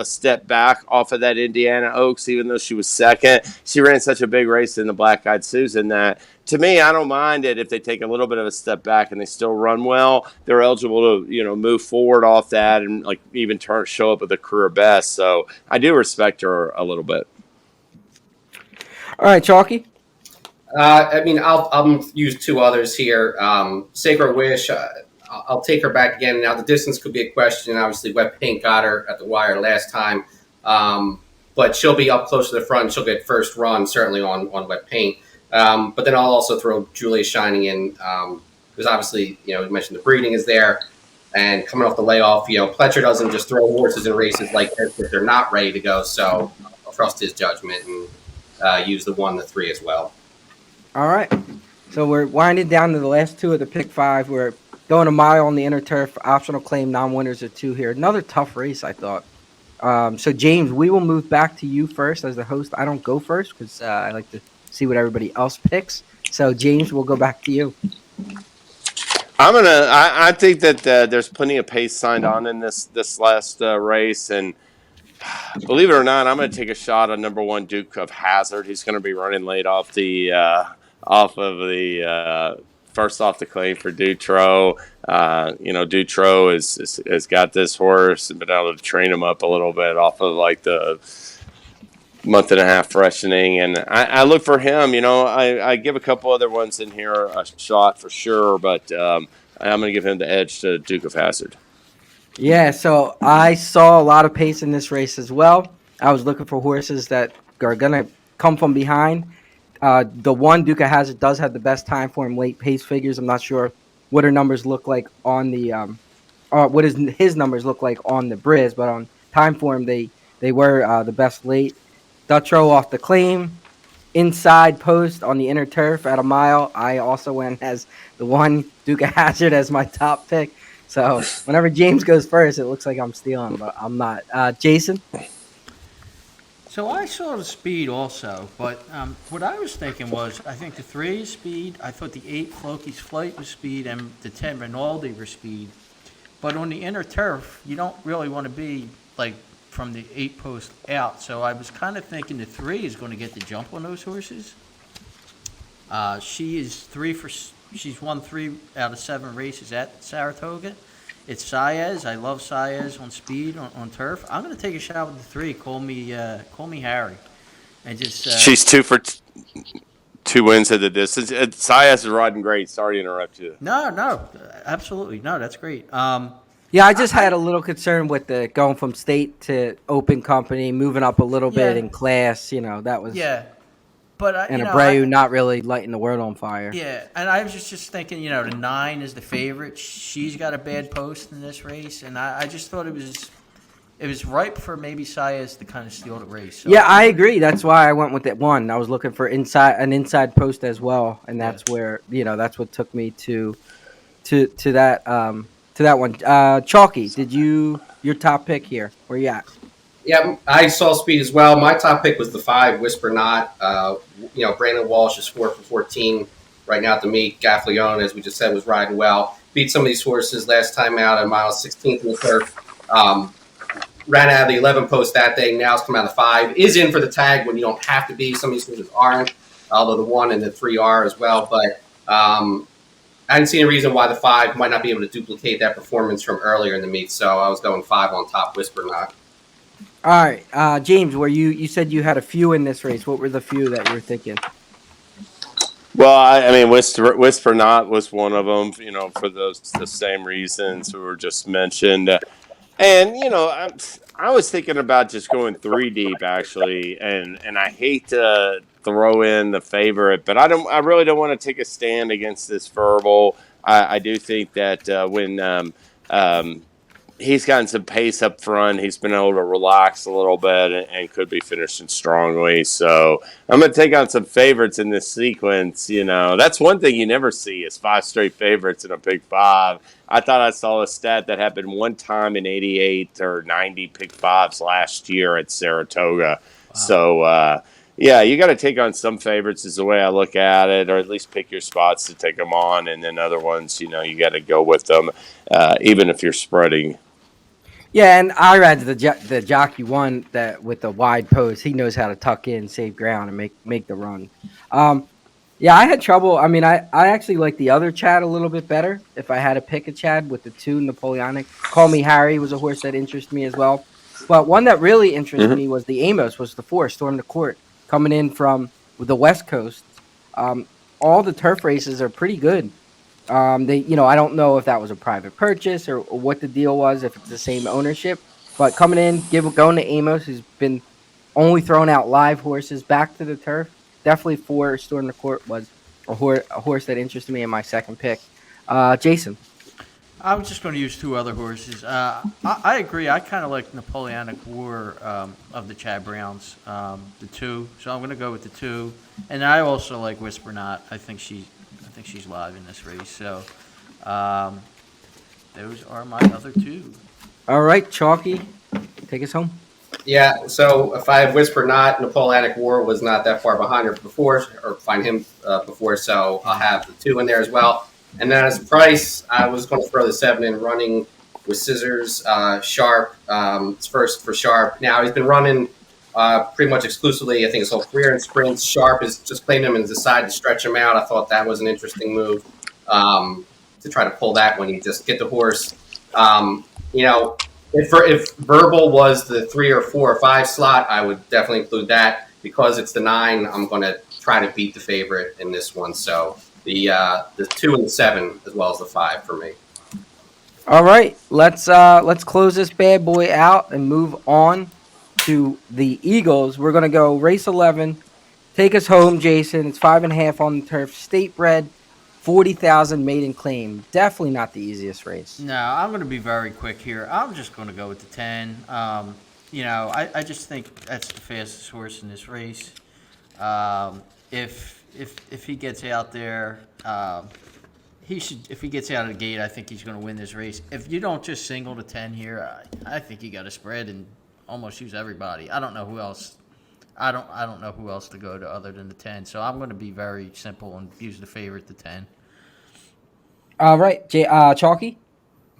step back off of that Indiana Oaks, even though she was second. She ran such a big race in the Black Eyed Susan that, to me, I don't mind it if they take a little bit of a step back and they still run well. They're eligible to move forward off that and like even show up with a career best. So I do respect her a little bit. All right, Chalky. I'll use 2 others here. Sacred Wish. I'll take her back again. Now, the distance could be a question. Obviously, Wet Paint got her at the wire last time. But she'll be up close to the front. She'll get first run, certainly on Wet Paint. But then I'll also throw Julia Shining in, because obviously, you mentioned the breeding is there. And coming off the layoff, Pletcher doesn't just throw horses in races like this if they're not ready to go. So I'll trust his judgment and use the 1, the 3 as well. All right. So we're winding down to the last 2 of the pick 5. We're going a mile on the inner turf. Optional claim, non-winners are 2 here. Another tough race, I thought. So, James, we will move back to you first as the host. I don't go first because I like to see what everybody else picks. So, James, we'll go back to you. I think that there's plenty of pace signed on in this last race, and believe it or not, I'm going to take a shot on number 1 Duke of Hazard. He's going to be running late off the first off the claim for Dutro. Dutro has got this horse and been able to train him up a little bit off of like the month and a half freshening, and I look for him. I give a couple other ones in here a shot for sure, but I'm going to give him the edge to Duke of Hazard. Yeah, so I saw a lot of pace in this race as well. I was looking for horses that are going to come from behind. The one Duke of Hazard does have the best time for him late pace figures. I'm not sure what her numbers look like on the what his numbers look like on the Briz, but on time for him they were the best late. Dutro off the claim, inside post on the inner turf at a mile. I also went as the one Duke of Hazard as my top pick. So whenever James goes first, it looks like I'm stealing, but I'm not. Jason? So I saw the speed also, but what I was thinking was, I think the 3 is speed. I thought the 8 Floki's Flight was speed, and the 10 Rinaldi were speed. But on the inner turf, you don't really want to be like from the 8 post out. So I was kind of thinking the 3 is going to get the jump on those horses. She is she's won 3 out of 7 races at Saratoga. It's Saez. I love Saez on speed on turf. I'm going to take a shot with the 3. Call me Harry, and just she's 2 for 2 wins at the distance. Saez is riding great. Sorry to interrupt you. No, absolutely no. That's great. Yeah, I just had a little concern with the going from state to open company, moving up a little bit in class. That was But Abreu not really lighting the world on fire. Yeah, and I was just thinking, the 9 is the favorite. She's got a bad post in this race, and I just thought it was ripe for maybe Saez to kind of steal the race. So. Yeah, I agree. That's why I went with that 1. I was looking for an inside post as well, and that's where that's what took me to that one. Chalky, did your top pick here? Where you at? Yeah, I saw speed as well. My top pick was the 5, Whisper Not. Brandon Walsh is 4 for 14 right now at the meet. Gaffleone, as we just said, was riding well. Beat some of these horses last time out at mile 16th in the turf. Ran out of the 11 post that day. Now it's come out of the 5. Is in for the tag when you don't have to be. Some of these horses aren't, although the 1 and the 3 are as well. But I didn't see any reason why the 5 might not be able to duplicate that performance from earlier in the meet. So I was going 5 on top, Whisper Not. All right, James, where you said you had a few in this race. What were the few that you were thinking? Well, I mean, Whisper Not was one of them, for the same reasons we were just mentioned. And, I was thinking about just going 3 deep, actually, and I hate to throw in the favorite, but I really don't want to take a stand against this verbal. I do think that when he's gotten some pace up front. He's been able to relax a little bit and could be finishing strongly. So I'm going to take on some favorites in this sequence. That's one thing you never see is 5 straight favorites in a Pick 5. I thought I saw a stat that happened one time in 88 or 90 Pick 5s last year at Saratoga. Wow. So, you got to take on some favorites is the way I look at it, or at least pick your spots to take them on. And then other ones, you got to go with them, even if you're spreading. Yeah, and I read the jockey one that with the wide post. He knows how to tuck in, save ground, and make the run. Yeah, I had trouble. I mean, I actually like the other Chad a little bit better. If I had to pick a Chad with the 2 Napoleonic, Call Me Harry was a horse that interested me as well. But one that really interested me was the Amos, was the 4, Storm the Court, coming in from the West Coast. All the turf races are pretty good. I don't know if that was a private purchase or what the deal was, if it's the same ownership. But coming in, going to Amos, who's been only throwing out live horses back to the turf. Definitely 4, Storm the Court was a horse that interested me in my second pick. Jason. I was just going to use 2 other horses. I agree. I kind of like Napoleonic War of the Chad Browns, the 2. So I'm going to go with the 2. And I also like Whisper Not. I think she's live in this race. So those are my other 2. All right, Chalky, take us home. Yeah, so if I have Whisper Not, Napoleonic War was not that far behind her before, or find him before, so I'll have the 2 in there as well. And then as price, I was going to throw the 7 in running with scissors, Sharp. It's first for Sharp. Now he's been running pretty much exclusively, I think, his whole career in sprints. Sharp is just playing him and decided to stretch him out. I thought that was an interesting move to try to pull that when you just get the horse. You know, if Verbal was the 3 or 4 or 5 slot, I would definitely include that. Because it's the 9, I'm going to try to beat the favorite in this one. So the 2 and the 7 as well as the 5 for me. All right, let's close this bad boy out and move on to the Eagles. We're gonna go race 11. Take us home, Jason. It's 5.5 on the turf. State bred, 40,000 maiden claim. Definitely not the easiest race. No, I'm going to be very quick here. I'm just going to go with the 10. I just think that's the fastest horse in this race. If he gets out there, he should. If he gets out of the gate, I think he's going to win this race. If you don't just single the 10 here, I think you got to spread and almost use everybody. I don't know who else. I don't know who else to go to other than the 10. So I'm going to be very simple and use the favorite, the 10. All right, Chalky.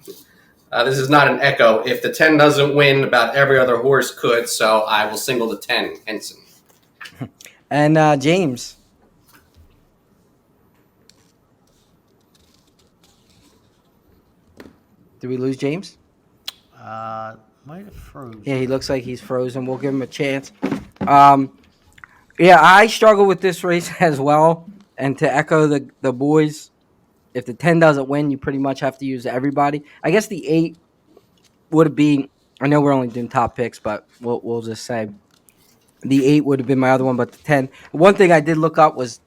This is not an echo. If the 10 doesn't win, about every other horse could. So I will single the 10, Henson. And James. Did we lose James? Might have froze. Yeah, he looks like he's frozen. We'll give him a chance. Yeah, I struggle with this race as well. And to echo the boys, if the 10 doesn't win, you pretty much have to use everybody. I guess the 8 would be. I know we're only doing top picks, but we'll just say the 8 would have been my other one. But the 10. One thing I did look up was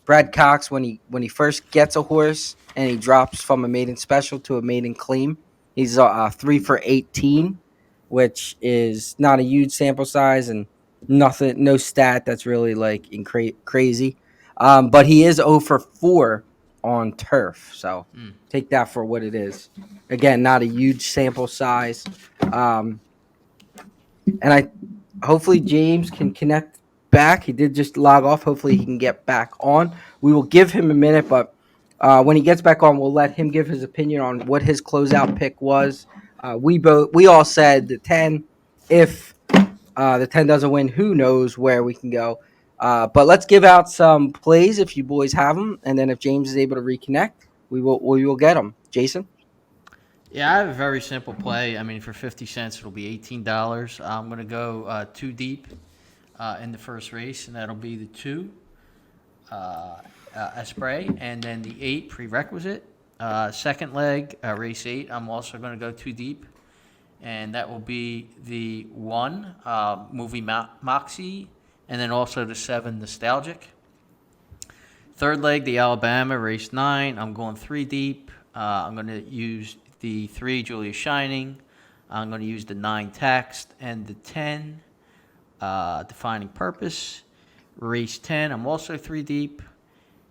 Brad Cox when he first gets a horse and he drops from a maiden special to a maiden claim. He's 3 for 18, which is not a huge sample size and no stat that's really like crazy. But he is 0 for 4 on turf, so take that for what it is. Again, not a huge sample size, and hopefully James can connect back. He did just log off. Hopefully he can get back on. We will give him a minute, but when he gets back on, we'll let him give his opinion on what his closeout pick was. We all said the 10. If the 10 doesn't win, who knows where we can go. But let's give out some plays if you boys have them, and then if James is able to reconnect, we will get them. Jason? Yeah, I have a very simple play. I mean, for 50 cents, it'll be $18. I'm going to go 2 deep in the first race, and that'll be the 2 Esprit, and then the 8 prerequisite. Second leg, race 8, I'm also going to go 2 deep, and that will be the 1 movie Moxie, and then also the 7 nostalgic. Third leg, the Alabama, race 9, I'm going 3 deep. I'm going to use the 3 Julia Shining. I'm going to use the 9 text and the 10 defining purpose. Race 10, I'm also 3 deep.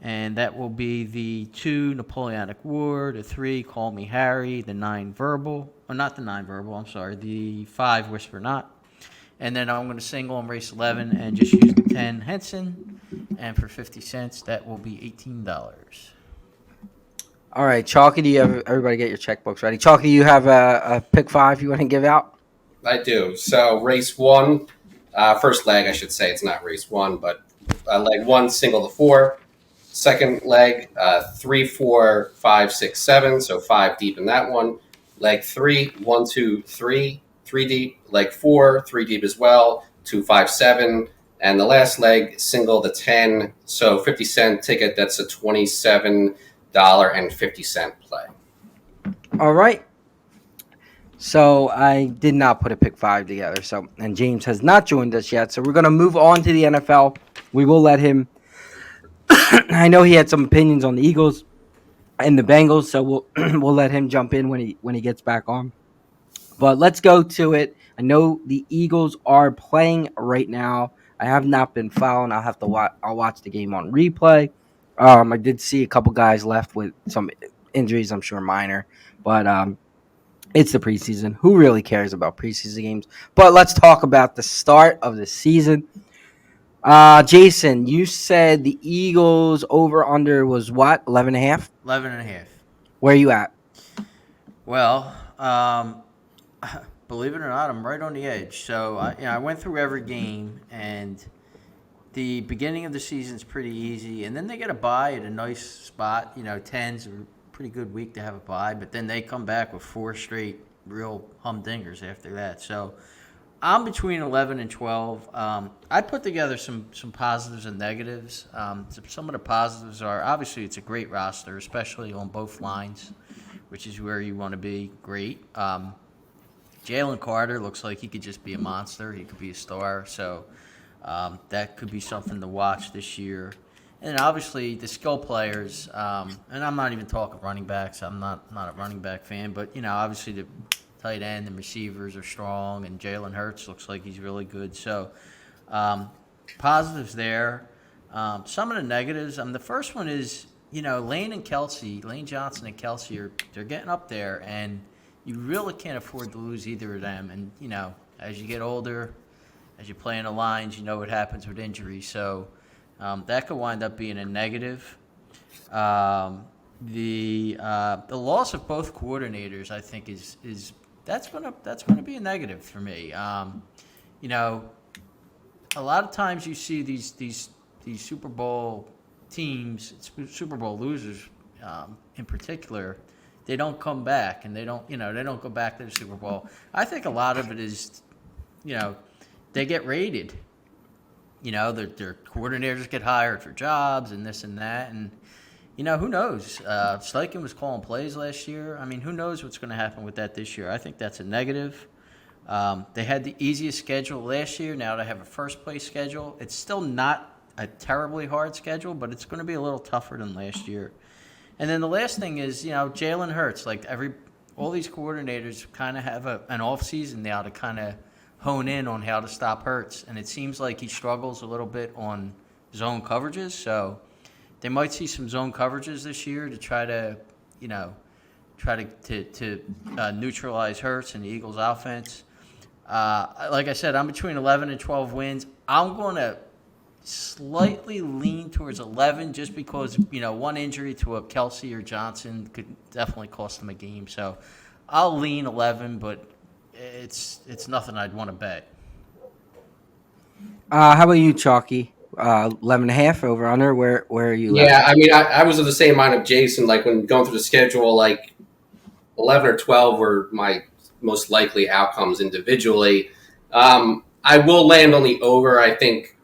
And that will be the 2 Napoleonic War, the 3 Call Me Harry, the 9 Verbal. Or not the 9 Verbal, I'm sorry. The 5 Whisper Not. And then I'm going to single on race 11 and just use the 10 Henson. And for 50 cents, that will be $18. All right, Chalky, do you have everybody get your checkbooks ready? Chalky, do you have a pick 5 you want to give out? I do. So race 1, first leg, I should say. It's not race 1, but leg 1, single the 4. Second leg, 3, 4, 5, 6, 7. So 5 deep in that one. Leg 3, 1, 2, 3, 3 deep. Leg 4, 3 deep as well. 2, 5, 7. And the last leg, single the 10. So 50-cent ticket. That's a $27.50 play. All right. So I did not put a pick 5 together. So and James has not joined us yet. So we're going to move on to the NFL. We will let him. I know he had some opinions on the Eagles and the Bengals, so we'll let him jump in when he gets back on. But let's go to it. I know the Eagles are playing right now. I have not been following. I'll watch the game on replay. I did see a couple guys left with some injuries, I'm sure minor, but it's the preseason. Who really cares about preseason games? But let's talk about the start of the season. Jason, you said the Eagles over under was what? 11 and a half? 11 and a half. Where are you at? Well, believe it or not, I'm right on the edge. So I went through every game, and the beginning of the season is pretty easy, and then they get a bye at a nice spot. 10's a pretty good week to have a bye, but then they come back with 4 straight real humdingers after that. So I'm between 11 and 12. I put together some positives and negatives. Some of the positives are, obviously, it's a great roster, especially on both lines, which is where you want to be. Great. Jalen Carter looks like he could just be a monster. He could be a star. So that could be something to watch this year. And obviously the skill players, and I'm not even talking running backs. I'm not a running back fan, but obviously the tight end and receivers are strong, and Jalen Hurts looks like he's really good. So positives there. Some of the negatives. The first one is Lane Johnson and Kelsey they're getting up there, and you really can't afford to lose either of them. And as you get older, as you play in the lines, what happens with injuries. So that could wind up being a negative. The loss of both coordinators, I think, is that's gonna be a negative for me. A lot of times you see these Super Bowl teams, Super Bowl losers, in particular, they don't come back, and they don't go back to the Super Bowl. I think a lot of it is, they get raided. Their coordinators get hired for jobs and this and that, and who knows? Steichen was calling plays last year. Who knows what's going to happen with that this year? I think that's a negative. They had the easiest schedule last year. Now they have a first-place schedule. It's still not a terribly hard schedule, but it's going to be a little tougher than last year. And then the last thing is, Jalen Hurts. All these coordinators kind of have an off-season now to kind of hone in on how to stop Hurts, and it seems like he struggles a little bit on zone coverages. So they might see some zone coverages this year to try to neutralize Hurts and the Eagles' offense. Like I said, I'm between 11 and 12 wins. I'm going to slightly lean towards 11 just because, one injury to a Kelsey or Johnson could definitely cost them a game. So I'll lean 11, but it's nothing I'd want to bet. How about you, Chalky? 11 and a half over under. Where are you? Yeah, I was of the same mind of Jason. When going through the schedule, 11 or 12 were my most likely outcomes individually. I will land on the over. I think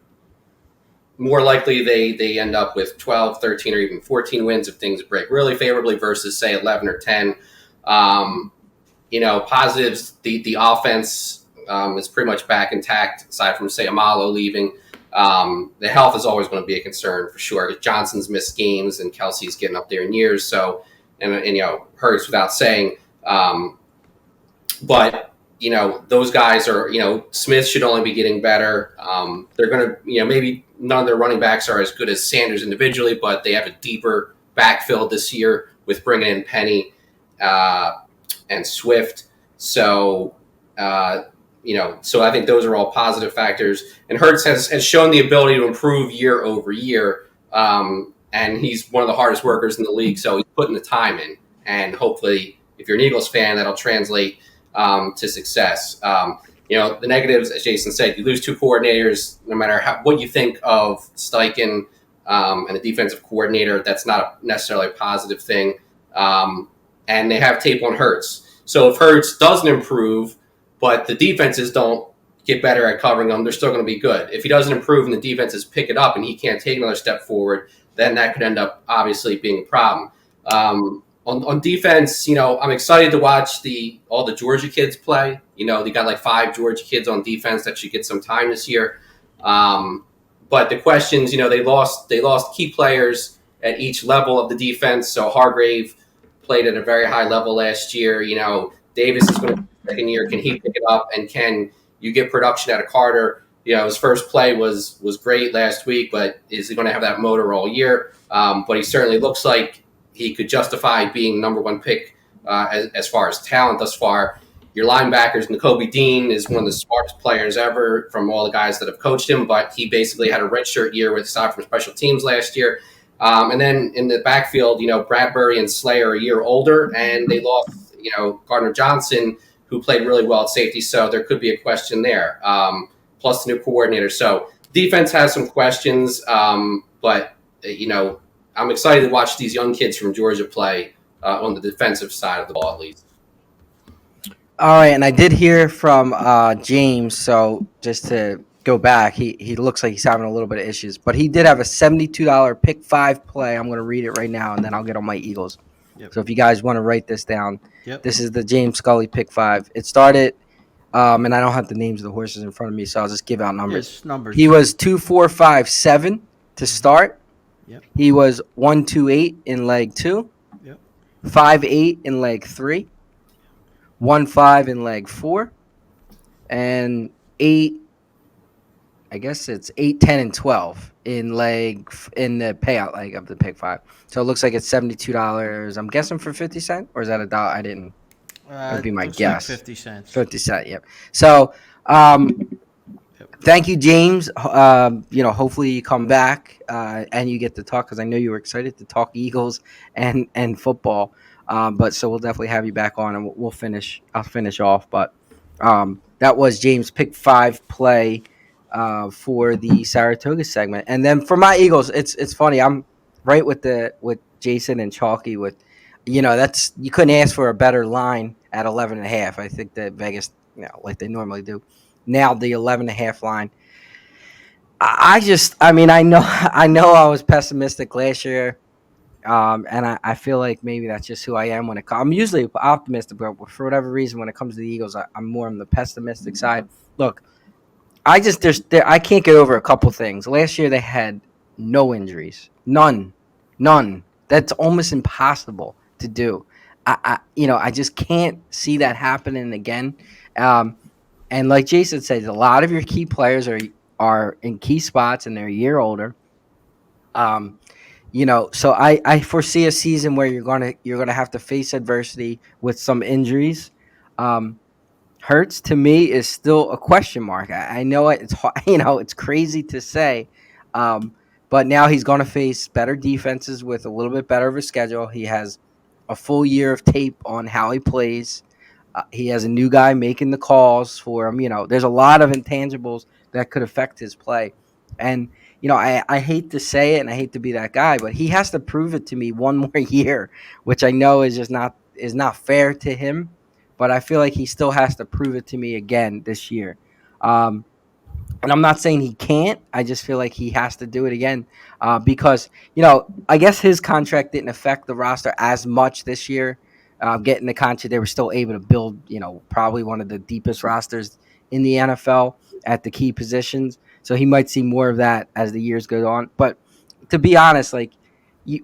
more likely they end up with 12, 13, or even 14 wins if things break really favorably versus, say, 11 or 10. Positives, the offense is pretty much back intact, aside from, say, Amalo leaving. The health is always going to be a concern for sure. Johnson's missed games and Kelsey's getting up there in years. So, and Hurts without saying. But, those guys are, Smith should only be getting better. They're going to, maybe none of their running backs are as good as Sanders individually, but they have a deeper backfield this year with bringing in Penny and Swift. So, so I think those are all positive factors. And Hurts has shown the ability to improve year over year. And he's one of the hardest workers in the league. So he's putting the time in. And hopefully, if you're an Eagles fan, that'll translate to success. The negatives, as Jason said, you lose 2 coordinators, no matter what you think of Steichen and the defensive coordinator, that's not necessarily a positive thing. And they have tape on Hurts. So if Hurts doesn't improve, but the defenses don't get better at covering them, they're still going to be good. If he doesn't improve and the defenses pick it up and he can't take another step forward, then that could end up obviously being a problem. On defense, I'm excited to watch all the Georgia kids play. They got 5 Georgia kids on defense that should get some time this year. But the questions, they lost key players at each level of the defense. So Hargrave played at a very high level last year. Davis is going to be second year. Can he pick it up? And can you get production out of Carter? His first play was great last week, but is he going to have that motor all year? But he certainly looks like he could justify being number 1 pick as far as talent thus far. Your linebackers, N'Kobe Dean is one of the smartest players ever from all the guys that have coached him, but he basically had a redshirt year with aside from special teams last year. And then in the backfield, Bradbury and Slay are a year older, and they lost, Gardner Johnson, who played really well at safety. So there could be a question there. Plus the new coordinator. So defense has some questions, but I'm excited to watch these young kids from Georgia play on the defensive side of the ball, at least. All right, and I did hear from James. So just to go back, he looks like he's having a little bit of issues, but he did have a $72 pick 5 play. I'm going to read it right now, and then I'll get on my Eagles. Yep. So if you guys want to write this down, Yep. This is the James Scully pick 5. It started, and I don't have the names of the horses in front of me, so I'll just give out numbers. Yes, numbers. He was 2, 4, 5, 7 to start. Yep. He was 1, 2, 8 in leg 2. Yep. 5, 8 in leg 3. 1, 5 in leg 4. And 8, I guess it's 8, 10, and 12 in the payout leg of the pick 5. So it looks like it's $72. I'm guessing for 50 cents, or is that a dollar? I didn't. That would be my guess. Like 50 cents. 50 cents. Yep. So, thank you, James. Hopefully you come back and you get to talk, because I know you were excited to talk Eagles and football. But so we'll definitely have you back on, and we'll finish. I'll finish off. But that was James' pick 5 play for the Saratoga segment. And then for my Eagles, it's funny. I'm right with Jason and Chalky with, that's, you couldn't ask for a better line at 11.5. I think that Vegas, like they normally do, nailed the 11.5 line. I know I was pessimistic last year. And I feel like maybe that's just who I am when it comes. I'm usually optimistic, but for whatever reason, when it comes to the Eagles, I'm more on the pessimistic side. Look, I can't get over a couple things. Last year they had no injuries, none. That's almost impossible to do. I just can't see that happening again. And like Jason said, a lot of your key players are in key spots, and they're a year older. So I foresee a season where you're gonna have to face adversity with some injuries. Hurts to me is still a question mark. I know it's it's crazy to say, but now he's gonna face better defenses with a little bit better of a schedule. He has a full year of tape on how he plays. He has a new guy making the calls for him. There's a lot of intangibles that could affect his play, and. I hate to say it, and I hate to be that guy, but he has to prove it to me one more year, which I know is just not fair to him. But I feel like he still has to prove it to me again this year. And I'm not saying he can't. I just feel like he has to do it again because, I guess his contract didn't affect the roster as much this year. Getting the contract, they were still able to build, probably one of the deepest rosters in the NFL at the key positions. So he might see more of that as the years go on. But to be honest,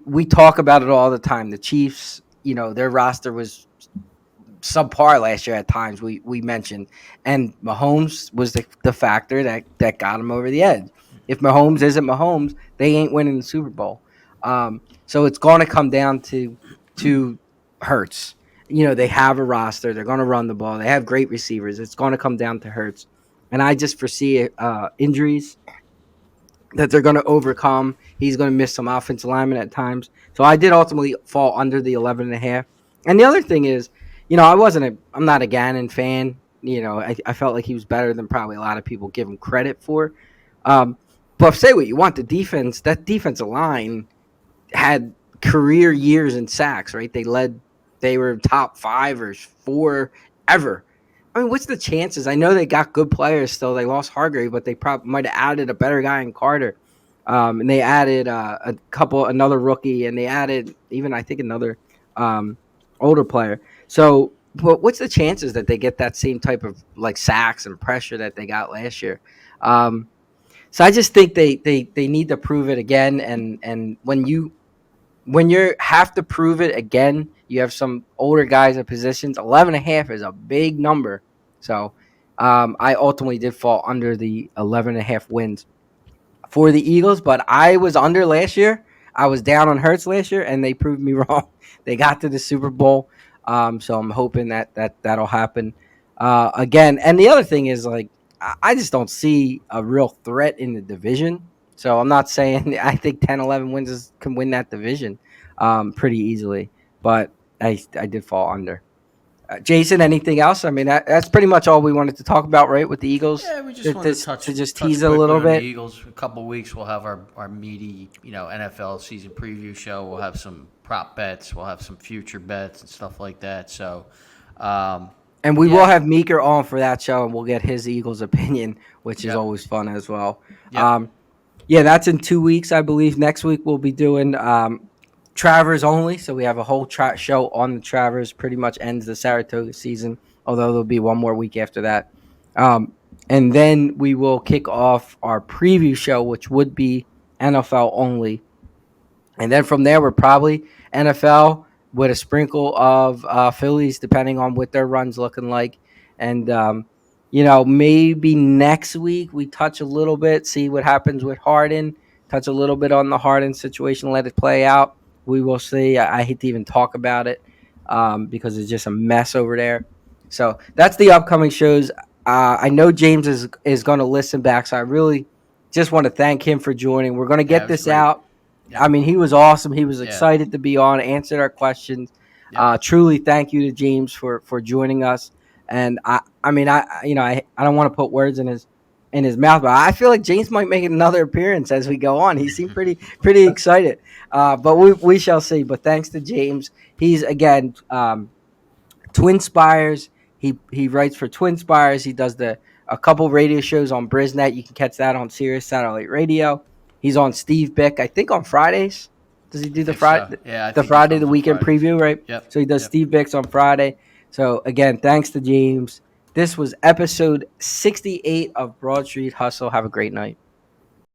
we talk about it all the time. The Chiefs, their roster was subpar last year at times, we mentioned. And Mahomes was the factor that got him over the edge. If Mahomes isn't Mahomes, they ain't winning the Super Bowl. So it's going to come down to Hurts. They have a roster. They're going to run the ball. They have great receivers. It's going to come down to Hurts. And I just foresee injuries that they're going to overcome. He's going to miss some offensive linemen at times. So I did ultimately fall under the 11.5. And the other thing is, I'm not a Gannon fan. I felt like he was better than probably a lot of people give him credit for. But say what you want, that defensive line had career years in sacks, right? They were top 5 or 4 ever. I mean, what's the chances? I know they got good players still. They lost Hargrave, but they probably might have added a better guy in Carter. And they added another rookie, and they added even, I think, another older player. So what's the chances that they get that same type of sacks and pressure that they got last year? So I just think they need to prove it again. And when you have to prove it again, you have some older guys at positions. 11.5 is a big number. So I ultimately did fall under the 11.5 wins for the Eagles, but I was under last year. I was down on Hurts last year, and they proved me wrong. They got to the Super Bowl. So I'm hoping that'll happen Again, and the other thing is like I just don't see a real threat in the division. So I'm not saying I think 10, 11 wins can win that division pretty easily, but I did fall under. Jason, anything else? I mean, that's pretty much all we wanted to talk about, right? With the Eagles, Yeah, we just wanted to to just touch tease it a quickly little on the bit. Eagles. A couple of weeks, we'll have our meaty, NFL season preview show. We'll have some prop bets. We'll have some future bets and stuff like that. So, And we yeah. will have Meeker on for that show, and we'll get his Eagles opinion, which is Yep. always fun as well. Yep. Yeah, that's in 2 weeks, I believe. Next week we'll be doing Travers only, so we have a whole show on the Travers. Pretty much ends the Saratoga season, although there'll be one more week after that. And then we will kick off our preview show, which would be NFL only. And then from there, we're probably NFL with a sprinkle of Phillies, depending on what their run's looking like. And, maybe next week we touch a little bit, see what happens with Harden, touch a little bit on the Harden situation, let it play out. We will see. I hate to even talk about it because it's just a mess over there. So that's the upcoming shows. I know James is going to listen back, so I really just want to thank him for joining. We're going to Yeah, get it was this great. out. Yep. I mean, he was awesome. He was Yeah. excited to be on, answered our questions. Yep. Truly, thank you to James for joining us. And I don't want to put words in his mouth, but I feel like James might make another appearance as we go on. He seemed pretty excited. But we shall see. But thanks to James, he's again Twin Spires. He writes for Twin Spires. He does a couple radio shows on Brisnet. You can catch that on Sirius Satellite Radio. He's on Steve Bick, I think on Fridays. Does he do the Friday? So. Yeah, the Friday, the weekend preview, right? Yep. So he does Steve Bick's on Friday. So again, thanks to James. This was episode 68 of Broad Street Hustle. Have a great night.